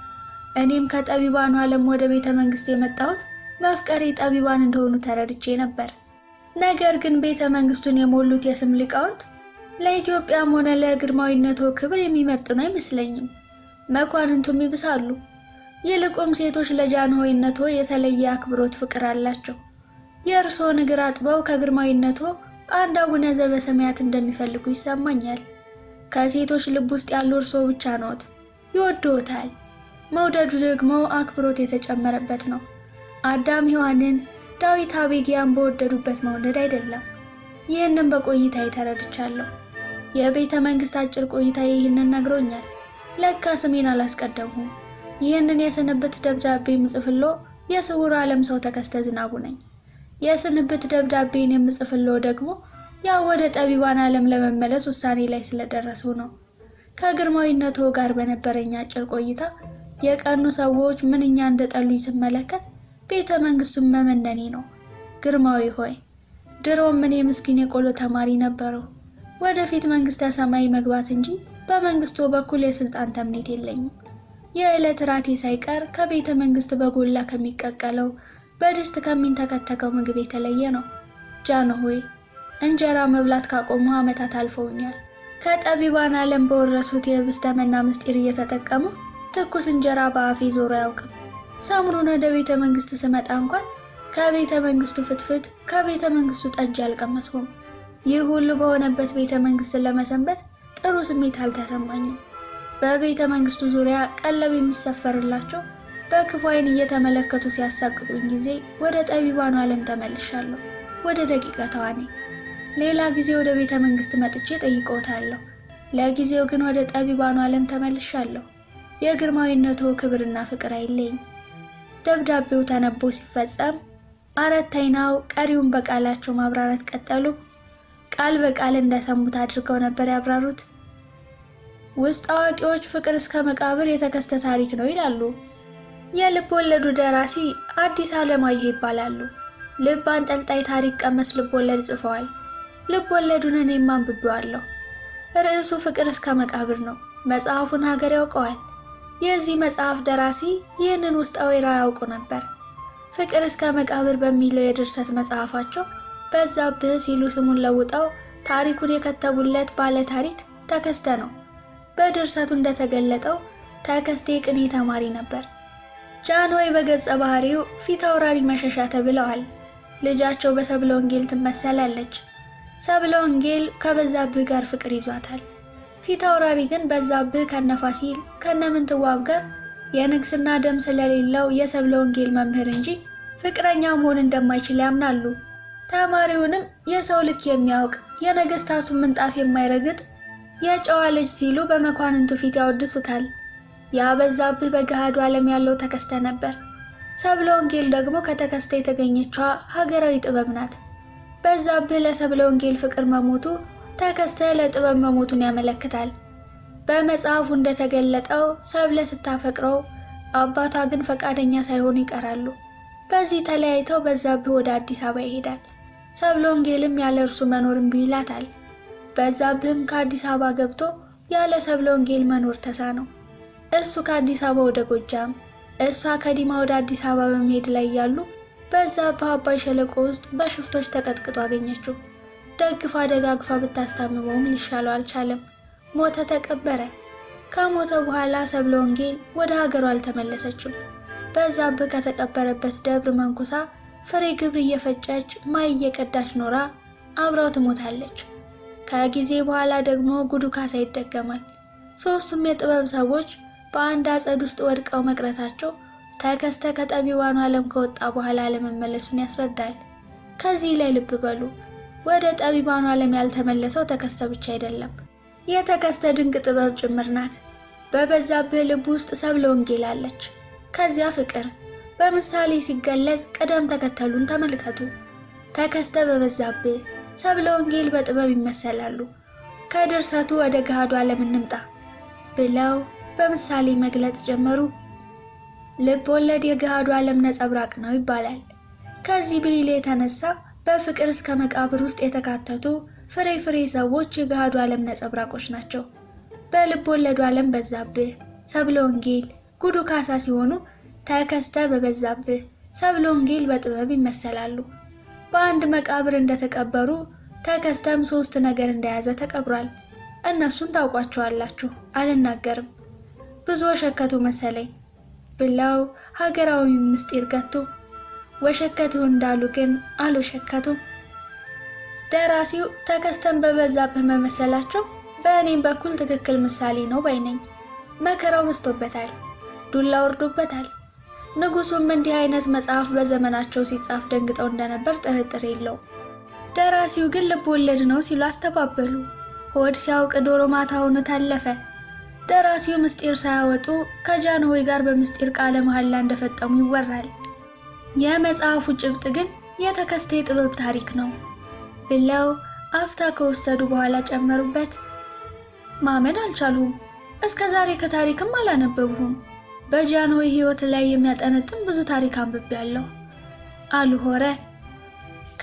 እኔም ከጠቢባኑ ዓለም ወደ ቤተ መንግስት የመጣሁት መፍቀሬ ጠቢባን እንደሆኑ ተረድቼ ነበር። ነገር ግን ቤተ መንግስቱን የሞሉት የስም ሊቃውንት ለኢትዮጵያም ሆነ ለግርማዊነቶ ክብር የሚመጥኑ አይመስለኝም። መኳንንቱም ይብሳሉ። ይልቁም ሴቶች ለጃንሆይነቶ የተለየ አክብሮት ፍቅር አላቸው። የእርስዎን እግር አጥበው ከግርማዊነቶ አንድ አቡነ ዘበሰማያት እንደሚፈልጉ ይሰማኛል። ከሴቶች ልብ ውስጥ ያሉ እርስዎ ብቻ ነዎት። ይወድዎታል። መውደዱ ደግሞ አክብሮት የተጨመረበት ነው። አዳም ሔዋንን፣ ዳዊት አቤጊያን በወደዱበት መውደድ አይደለም። ይህንን በቆይታዬ ተረድቻለሁ። የቤተ መንግስት አጭር ቆይታዬ ይህንን ነግሮኛል። ለካ ስሜን አላስቀደምሁም። ይህንን የስንብት ደብዳቤ ምጽፍሎ የስውር ዓለም ሰው ተከስተ ዝናቡ ነኝ። የስንብት ደብዳቤን የምጽፍሎ ደግሞ ያው ወደ ጠቢባን ዓለም ለመመለስ ውሳኔ ላይ ስለደረሱ ነው። ከግርማዊነቶ ጋር በነበረኝ አጭር ቆይታ የቀኑ ሰዎች ምንኛ እንደጠሉኝ ስመለከት ቤተ መንግስቱን መመነኔ ነው። ግርማዊ ሆይ ድሮም እኔ ምስኪን የቆሎ ተማሪ ነበረው። ወደፊት መንግስተ ሰማይ መግባት እንጂ በመንግስቱ በኩል የስልጣን ተምኔት የለኝም። የዕለት ራቴ ሳይቀር ከቤተ መንግስት በጎላ ከሚቀቀለው በድስት ከሚንተከተከው ምግብ የተለየ ነው። ጃንሆይ እንጀራ መብላት ካቆሙ ዓመታት አልፈውኛል። ከጠቢባን ዓለም በወረሱት የህብስተ መና ምስጢር እየተጠቀሙ ትኩስ እንጀራ በአፌ ዞሮ አያውቅም። ሰሞኑን ወደ ቤተ መንግስት ስመጣ እንኳን ከቤተ መንግስቱ ፍትፍት ከቤተ መንግስቱ ጠጅ አልቀመስኩም። ይህ ሁሉ በሆነበት ቤተ መንግስት ለመሰንበት ጥሩ ስሜት አልተሰማኝም። በቤተ መንግስቱ ዙሪያ ቀለብ የሚሰፈርላቸው በክፉ ዓይን እየተመለከቱ ሲያሳቅቁኝ ጊዜ ወደ ጠቢባኑ ዓለም ተመልሻለሁ፣ ወደ ደቂቀ ተዋኔ። ሌላ ጊዜ ወደ ቤተ መንግስት መጥቼ ጠይቀውታለሁ። ለጊዜው ግን ወደ ጠቢባኑ ዓለም ተመልሻለሁ። የግርማዊነቶ ክብርና ፍቅር አይለኝ። ደብዳቤው ተነቦ ሲፈጸም 4 አይናው ቀሪውን በቃላቸው ማብራራት ቀጠሉ። ቃል በቃል እንደሰሙት አድርገው ነበር ያብራሩት። ውስጥ አዋቂዎች ፍቅር እስከ መቃብር የተከስተ ታሪክ ነው ይላሉ። የልብ ወለዱ ደራሲ አዲስ አለማየሁ ይባላሉ። ልብ አንጠልጣይ ታሪክ ቀመስ ልብ ወለድ ጽፈዋል። ልብ ወለዱን እኔም አንብቤዋለሁ። ርዕሱ ፍቅር እስከ መቃብር ነው። መጽሐፉን ሀገር ያውቀዋል። የዚህ መጽሐፍ ደራሲ ይህንን ውስጣዊ ራዕይ ያውቁ ነበር። ፍቅር እስከ መቃብር በሚለው የድርሰት መጽሐፋቸው በዛብህ ሲሉ ስሙን ለውጠው ታሪኩን የከተቡለት ባለ ታሪክ ተከስተ ነው። በድርሰቱ እንደተገለጠው ተከስተ ቅኔ ተማሪ ነበር። ጃንሆይ በገጸ ባህሪው ፊት አውራሪ መሸሻ ተብለዋል። ልጃቸው በሰብለ ወንጌል ትመሰላለች። ሰብለ ወንጌል ከበዛብህ ጋር ፍቅር ይዟታል። ፊት አውራሪ ግን በዛብህ ከነፋሲል ከነምንትዋብ ጋር የንግስና ደም ስለሌለው የሰብለ ወንጌል መምህር እንጂ ፍቅረኛ መሆን እንደማይችል ያምናሉ። ተማሪውንም የሰው ልክ የሚያውቅ የነገስታቱን ምንጣፍ የማይረግጥ የጨዋ ልጅ ሲሉ በመኳንንቱ ፊት ያወድሱታል። ያ በዛብህ በገሃዱ ዓለም ያለው ተከስተ ነበር። ሰብለ ወንጌል ደግሞ ከተከስተ የተገኘችዋ ሀገራዊ ጥበብ ናት። በዛብህ ለሰብለ ወንጌል ፍቅር መሞቱ ተከስተ ለጥበብ መሞቱን ያመለክታል። በመጽሐፉ እንደተገለጠው ሰብለ ስታፈቅረው አባቷ ግን ፈቃደኛ ሳይሆኑ ይቀራሉ። በዚህ ተለያይተው በዛብህ ወደ አዲስ አበባ ይሄዳል። ሰብለ ወንጌልም ያለ እርሱ መኖር እምቢ ይላታል። በዛብህም ከአዲስ አበባ ገብቶ ያለ ሰብለ ወንጌል መኖር ተሳነው። እሱ ከአዲስ አበባ ወደ ጎጃም፣ እሷ ከዲማ ወደ አዲስ አበባ በመሄድ ላይ ያሉ በዛብህ አባይ ሸለቆ ውስጥ በሽፍቶች ተቀጥቅጦ አገኘችው። ደግፋ ደጋግፋ ብታስታምመውም ሊሻለው አልቻለም። ሞተ፣ ተቀበረ። ከሞተ በኋላ ሰብለ ወንጌል ወደ ሀገሯ አልተመለሰችም። በዛብህ ከተቀበረበት ደብር መንኩሳ ፍሬ ግብር እየፈጨች ማይ እየቀዳች ኖራ አብራው ትሞታለች። ከጊዜ በኋላ ደግሞ ጉዱ ካሳ ይደገማል። ሶስቱም የጥበብ ሰዎች በአንድ አጸድ ውስጥ ወድቀው መቅረታቸው ተከስተ ከጠቢባኑ ዓለም ከወጣ በኋላ አለመመለሱን ያስረዳል። ከዚህ ላይ ልብ በሉ፣ ወደ ጠቢባኑ ዓለም ያልተመለሰው ተከስተ ብቻ አይደለም፣ የተከስተ ድንቅ ጥበብ ጭምር ናት። በበዛብህ ልብ ውስጥ ሰብለ ወንጌል አለች። ከዚያ ፍቅር በምሳሌ ሲገለጽ ቅደም ተከተሉን ተመልከቱ። ተከስተ በበዛብህ፣ ሰብለ ወንጌል በጥበብ ይመሰላሉ። ከድርሰቱ ወደ ገሃዱ ዓለም እንምጣ ብለው በምሳሌ መግለጽ ጀመሩ። ልብ ወለድ የገሃዱ ዓለም ነጸብራቅ ነው ይባላል። ከዚህ ብሂል የተነሳ በፍቅር እስከ መቃብር ውስጥ የተካተቱ ፍሬ ሰዎች የገሃዱ ዓለም ነጸብራቆች ናቸው። በልብ ወለዱ ዓለም በዛብህ፣ ሰብለ ወንጌል፣ ጉዱ ካሳ ሲሆኑ ተከስተ በበዛብህ፣ ሰብለ ወንጌል በጥበብ ይመሰላሉ። በአንድ መቃብር እንደተቀበሩ ተከስተም ሶስት ነገር እንደያዘ ተቀብሯል። እነሱን ታውቋቸዋላችሁ፣ አልናገርም። ብዙ ወሸከቱ መሰለኝ ብለው ሀገራዊ ምስጢር ገቱ። ወሸከቱ እንዳሉ ግን አልወሸከቱም። ደራሲው ተከስተን በበዛብህ መመሰላቸው በእኔም በኩል ትክክል ምሳሌ ነው ባይነኝ። መከራው በዝቶበታል፣ ዱላ ወርዶበታል። ንጉሱም እንዲህ አይነት መጽሐፍ በዘመናቸው ሲጻፍ ደንግጠው እንደነበር ጥርጥር የለው። ደራሲው ግን ልብ ወለድ ነው ሲሉ አስተባበሉ። ሆድ ሲያውቅ ዶሮ ማታ ሆኖ ታለፈ። ደራሲው ምስጢር ሳያወጡ ከጃንሆይ ጋር በምስጢር ቃለ መሐላ እንደፈጠሙ ይወራል። የመጽሐፉ ጭብጥ ግን የተከስተ የጥበብ ታሪክ ነው ብለው አፍታ ከወሰዱ በኋላ ጨመሩበት። ማመን አልቻሉም። እስከ ዛሬ ከታሪክም አላነበቡም። በጃንሆይ ሕይወት ላይ የሚያጠነጥን ብዙ ታሪክ አንብቤያለሁ አሉ ሆረ።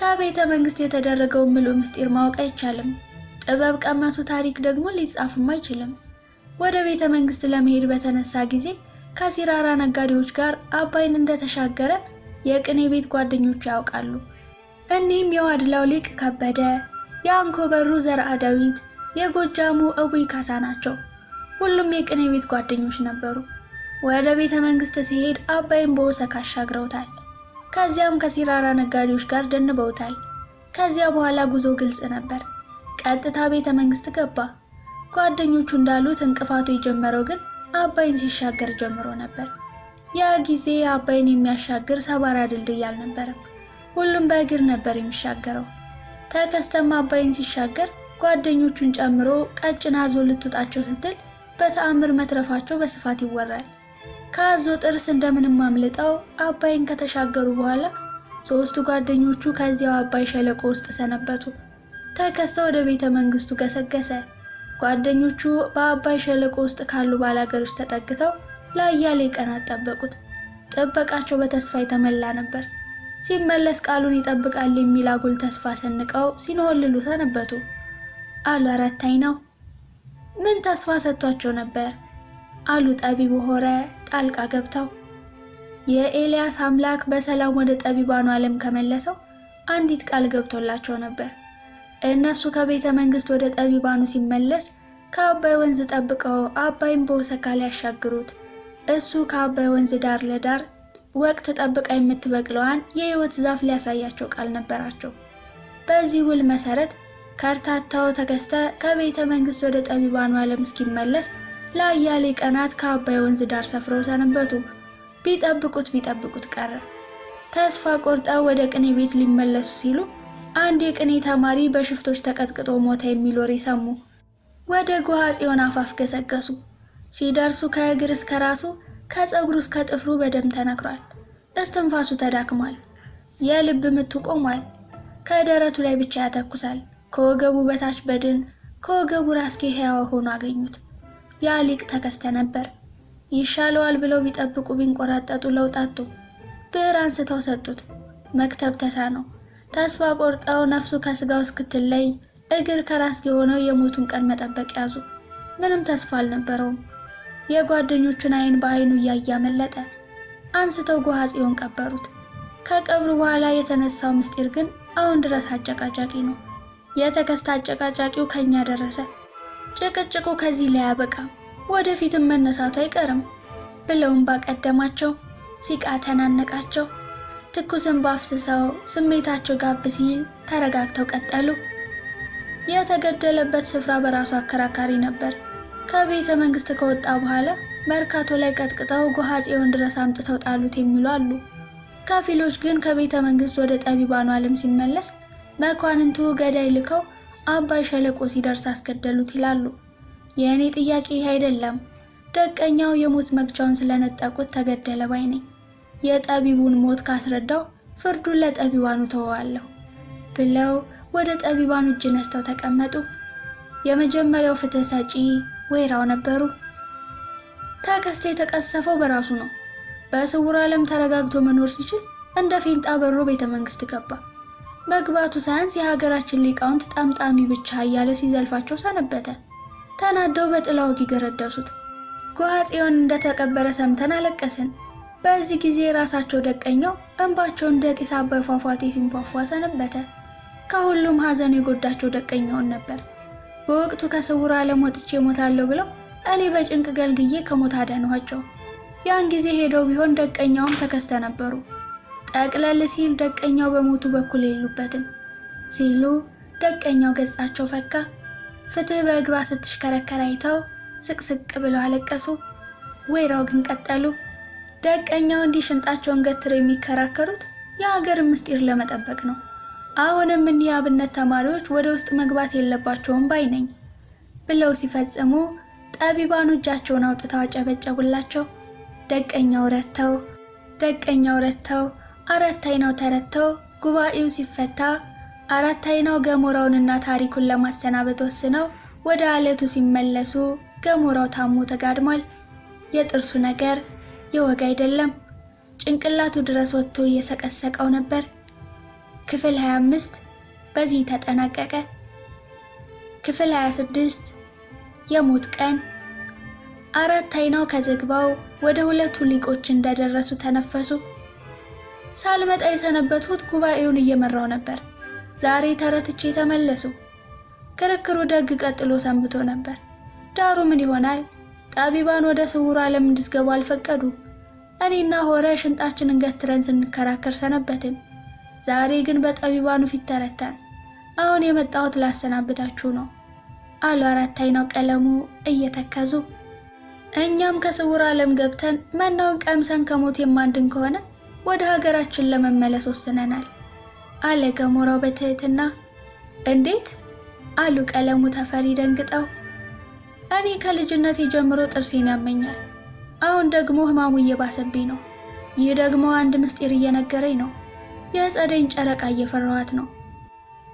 ከቤተ መንግስት የተደረገውን ምሉዕ ምስጢር ማወቅ አይቻልም። ጥበብ ቀመሱ ታሪክ ደግሞ ሊጻፍም አይችልም። ወደ ቤተ መንግስት ለመሄድ በተነሳ ጊዜ ከሲራራ ነጋዴዎች ጋር አባይን እንደተሻገረ የቅኔ ቤት ጓደኞቹ ያውቃሉ። እኒህም የዋድላው ሊቅ ከበደ፣ የአንኮበሩ ዘርአ ዳዊት፣ የጎጃሙ እቡይ ካሳ ናቸው። ሁሉም የቅኔ ቤት ጓደኞች ነበሩ። ወደ ቤተ መንግስት ሲሄድ አባይን በወሰክ አሻግረውታል። ከዚያም ከሲራራ ነጋዴዎች ጋር ደንበውታል። ከዚያ በኋላ ጉዞ ግልጽ ነበር። ቀጥታ ቤተ መንግስት ገባ። ጓደኞቹ እንዳሉት እንቅፋቱ የጀመረው ግን አባይን ሲሻገር ጀምሮ ነበር። ያ ጊዜ አባይን የሚያሻግር ሰባራ ድልድይ አልነበረም። ሁሉም በእግር ነበር የሚሻገረው። ተከስተም አባይን ሲሻገር ጓደኞቹን ጨምሮ ቀጭን አዞ ልትውጣቸው ስትል በተአምር መትረፋቸው በስፋት ይወራል። ከአዞ ጥርስ እንደምንም አምልጠው አባይን ከተሻገሩ በኋላ ሶስቱ ጓደኞቹ ከዚያው አባይ ሸለቆ ውስጥ ሰነበቱ። ተከስተ ወደ ቤተ መንግስቱ ገሰገሰ። ጓደኞቹ በአባይ ሸለቆ ውስጥ ካሉ ባላገሮች ተጠግተው ለአያሌ ቀናት ጠበቁት። ጥበቃቸው በተስፋ የተሞላ ነበር። ሲመለስ ቃሉን ይጠብቃል የሚል አጉል ተስፋ ሰንቀው ሲንሆልሉ ሰነበቱ አሉ አራታይናው። ምን ተስፋ ሰጥቷቸው ነበር አሉ ጠቢቡ ሆረ ጣልቃ ገብተው። የኤልያስ አምላክ በሰላም ወደ ጠቢባኑ ዓለም ከመለሰው አንዲት ቃል ገብቶላቸው ነበር። እነሱ ከቤተ መንግስት ወደ ጠቢባኑ ሲመለስ ከአባይ ወንዝ ጠብቀው አባይን በወሰካ ሊያሻግሩት፣ እሱ ከአባይ ወንዝ ዳር ለዳር ወቅት ጠብቃ የምትበቅለዋን የህይወት ዛፍ ሊያሳያቸው ቃል ነበራቸው። በዚህ ውል መሰረት ከርታታው ተከስተ ከቤተ መንግስት ወደ ጠቢባኑ ዓለም እስኪመለስ ለአያሌ ቀናት ከአባይ ወንዝ ዳር ሰፍረው ሰነበቱ። ቢጠብቁት ቀረ። ተስፋ ቆርጠው ወደ ቅኔ ቤት ሊመለሱ ሲሉ አንድ የቅኔ ተማሪ በሽፍቶች ተቀጥቅጦ ሞተ የሚል ወሬ ሰሙ። ወደ ጎሃ ጽዮን አፋፍ ገሰገሱ። ሲደርሱ ከእግር እስከ ራሱ ከፀጉሩ እስከ ጥፍሩ በደም ተነክሯል። እስትንፋሱ ተዳክሟል። የልብ ምቱ ቆሟል። ከደረቱ ላይ ብቻ ያተኩሳል። ከወገቡ በታች በድን፣ ከወገቡ ራስጌ ሕያው ሆኖ አገኙት። ያ ሊቅ ተከስተ ነበር። ይሻለዋል ብለው ቢጠብቁ ቢንቆራጠጡ ለውጥ አጡ። ብዕር አንስተው ሰጡት። መክተብ ተሳነው። ተስፋ ቆርጠው ነፍሱ ከስጋው እስክትለይ እግር ከራስጌ ሆነው የሞቱን ቀን መጠበቅ ያዙ። ምንም ተስፋ አልነበረውም። የጓደኞቹን አይን በአይኑ እያየ አመለጠ። አንስተው ጎሃ ጽዮን ቀበሩት። ከቀብሩ በኋላ የተነሳው ምስጢር ግን አሁን ድረስ አጨቃጫቂ ነው። የተከስተ አጨቃጫቂው ከኛ ደረሰ። ጭቅጭቁ ከዚህ ላይ አያበቃም፣ ወደፊትም መነሳቱ አይቀርም ብለውም ባቀደማቸው ሲቃ ተናነቃቸው። ትኩስን ባፍስሰው ስሜታቸው ጋብ ሲል ተረጋግተው ቀጠሉ። የተገደለበት ስፍራ በራሱ አከራካሪ ነበር። ከቤተ መንግስት ከወጣ በኋላ መርካቶ ላይ ቀጥቅጠው ጎሃ ጽዮን ድረስ አምጥተው ጣሉት የሚሉ አሉ። ከፊሎች ግን ከቤተ መንግስት ወደ ጠቢባኑ ዓለም ሲመለስ መኳንንቱ ገዳይ ልከው አባይ ሸለቆ ሲደርስ አስገደሉት ይላሉ። የእኔ ጥያቄ ይህ አይደለም። ደቀኛው የሞት መግቻውን ስለነጠቁት ተገደለ ባይ ነኝ። የጠቢቡን ሞት ካስረዳው ፍርዱን ለጠቢባኑ ተወዋለሁ ብለው ወደ ጠቢባኑ እጅ ነስተው ተቀመጡ። የመጀመሪያው ፍትህ ሰጪ ወይራው ነበሩ። ተከስተ የተቀሰፈው በራሱ ነው። በስውር ዓለም ተረጋግቶ መኖር ሲችል እንደ ፌንጣ በሮ ቤተ መንግስት ገባ። መግባቱ ሳያንስ የሀገራችን ሊቃውንት ጣምጣሚ ብቻ እያለ ሲዘልፋቸው ሰነበተ። ተናደው በጥላ ወግ ገረደሱት። ጎሃ ጽዮን እንደተቀበረ ሰምተን አለቀስን። በዚህ ጊዜ ራሳቸው ደቀኛው እንባቸው እንደ ጢስ አባይ ፏፏቴ ሲንፏፏ ሰነበተ። ከሁሉም ሀዘኑ የጎዳቸው ደቀኛውን ነበር። በወቅቱ ከስውር ዓለም ወጥቼ ሞታለሁ ብለው እኔ በጭንቅ ገልግዬ ከሞት አዳንኋቸው። ያን ጊዜ ሄደው ቢሆን ደቀኛውም ተከስተ ነበሩ። ጠቅለል ሲል ደቀኛው በሞቱ በኩል የሉበትም ሲሉ ደቀኛው ገጻቸው ፈካ። ፍትህ በእግሯ ስትሽከረከር አይተው ስቅስቅ ብለው አለቀሱ። ወይራው ግን ቀጠሉ። ደቀኛው እንዲህ ሽንጣቸውን ገትረው የሚከራከሩት የሀገር ምስጢር ለመጠበቅ ነው። አሁንም እኒህ አብነት ተማሪዎች ወደ ውስጥ መግባት የለባቸውም ባይ ነኝ ብለው ሲፈጽሙ ጠቢባኑ እጃቸውን አውጥተው አጨበጨቡላቸው። ደቀኛው ረተው አራት አይናው ተረተው ጉባኤው ሲፈታ አራት አይናው ገሞራውንና ታሪኩን ለማሰናበት ወስነው ወደ አለቱ ሲመለሱ ገሞራው ታሞ ተጋድሟል። የጥርሱ ነገር የወግ አይደለም። ጭንቅላቱ ድረስ ወጥቶ እየሰቀሰቀው ነበር። ክፍል 25 በዚህ ተጠናቀቀ። ክፍል 26 የሞት ቀን። አራት አይናው ከዝግባው ወደ ሁለቱ ሊቆች እንደደረሱ ተነፈሱ። ሳልመጣ የሰነበቱት ጉባኤውን እየመራው ነበር። ዛሬ ተረትቼ ተመለሱ። ክርክሩ ደግ ቀጥሎ ሰንብቶ ነበር። ዳሩ ምን ይሆናል? ጠቢባን ወደ ስውር ዓለም እንድትገቡ አልፈቀዱ። እኔና ሆረ ሽንጣችንን ገትረን ስንከራከር ሰነበትን። ዛሬ ግን በጠቢባኑ ፊት ተረታን። አሁን የመጣሁት ላሰናብታችሁ ነው አሉ አራት አይናው ቀለሙ እየተከዙ። እኛም ከስውር ዓለም ገብተን መናውን ቀምሰን ከሞት የማንድን ከሆነ ወደ ሀገራችን ለመመለስ ወስነናል አለ ገሞራው በትህትና። እንዴት? አሉ ቀለሙ ተፈሪ ደንግጠው። እኔ ከልጅነቴ ጀምሮ ጥርሴን ያመኛል። አሁን ደግሞ ህማሙ እየባሰብኝ ነው። ይህ ደግሞ አንድ ምስጢር እየነገረኝ ነው። የጸደይን ጨረቃ እየፈራኋት ነው።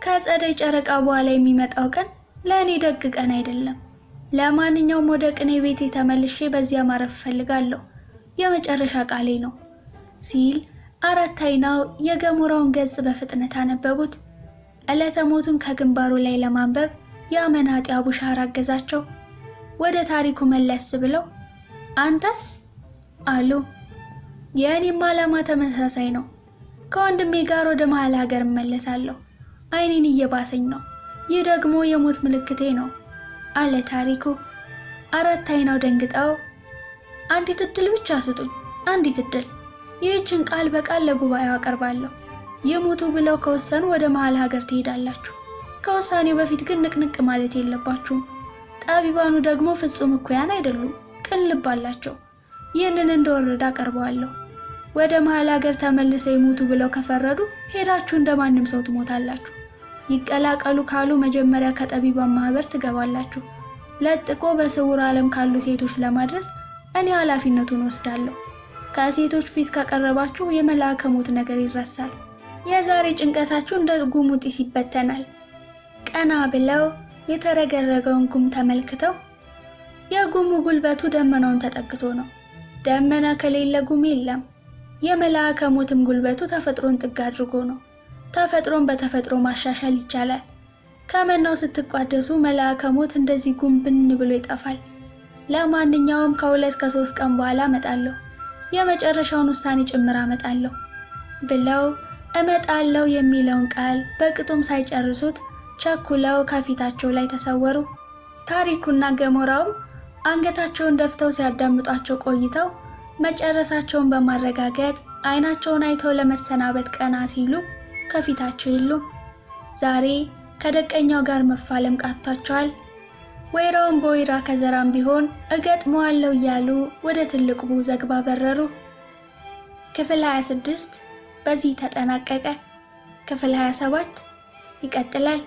ከጸደይ ጨረቃ በኋላ የሚመጣው ቀን ለእኔ ደግ ቀን አይደለም። ለማንኛውም ወደ ቅኔ ቤቴ ተመልሼ በዚያ ማረፍ እፈልጋለሁ። የመጨረሻ ቃሌ ነው ሲል አራት አይናው የገሞራውን ገጽ በፍጥነት አነበቡት። ዕለተ ሞቱን ከግንባሩ ላይ ለማንበብ የአመናጢ አቡሻር አገዛቸው። ወደ ታሪኩ መለስ ብለው አንተስ አሉ። የእኔም ዓላማ ተመሳሳይ ነው። ከወንድሜ ጋር ወደ መሃል ሀገር እመለሳለሁ። አይኔን እየባሰኝ ነው። ይህ ደግሞ የሞት ምልክቴ ነው አለ ታሪኩ። አራት አይናው ደንግጠው አንዲት እድል ብቻ ስጡኝ፣ አንዲት እድል። ይህችን ቃል በቃል ለጉባኤው አቀርባለሁ። ይሙቱ ብለው ከወሰኑ ወደ መሃል ሀገር ትሄዳላችሁ። ከውሳኔው በፊት ግን ንቅንቅ ማለት የለባችሁም። ጠቢባኑ ደግሞ ፍጹም እኩያን አይደሉም፣ ቅን ልብ አላቸው። ይህንን እንደወረደ አቀርበዋለሁ። ወደ መሃል ሀገር ተመልሰው ይሙቱ ብለው ከፈረዱ ሄዳችሁ እንደማንም ሰው ትሞታላችሁ። ይቀላቀሉ ካሉ መጀመሪያ ከጠቢባን ማህበር ትገባላችሁ። ለጥቆ በስውር ዓለም ካሉ ሴቶች ለማድረስ እኔ ኃላፊነቱን ወስዳለሁ። ከሴቶች ፊት ከቀረባችሁ የመልአከ ሞት ነገር ይረሳል። የዛሬ ጭንቀታችሁ እንደ ጉሙ ጢስ ይበተናል። ቀና ብለው የተረገረገውን ጉም ተመልክተው የጉሙ ጉልበቱ ደመናውን ተጠግቶ ነው። ደመና ከሌለ ጉም የለም። የመልአከ ሞትም ጉልበቱ ተፈጥሮን ጥግ አድርጎ ነው። ተፈጥሮን በተፈጥሮ ማሻሻል ይቻላል። ከመናው ስትቋደሱ መልአከ ሞት እንደዚህ ጉም ብን ብሎ ይጠፋል። ለማንኛውም ከ2-3 ቀን በኋላ እመጣለሁ፣ የመጨረሻውን ውሳኔ ጭምር አመጣለሁ ብለው እመጣለሁ የሚለውን ቃል በቅጡም ሳይጨርሱት ቸኩለው ከፊታቸው ላይ ተሰወሩ። ታሪኩና ገሞራውም አንገታቸውን ደፍተው ሲያዳምጧቸው ቆይተው መጨረሳቸውን በማረጋገጥ አይናቸውን አይተው ለመሰናበት ቀና ሲሉ ከፊታቸው የሉም። ዛሬ ከደቀኛው ጋር መፋለም ቃቷቸዋል። ወይራውን በወይራ ከዘራም ቢሆን እገጥመዋለሁ እያሉ ወደ ትልቁ ዘግባ በረሩ። ክፍል 26 በዚህ ተጠናቀቀ። ክፍል 27 ይቀጥላል።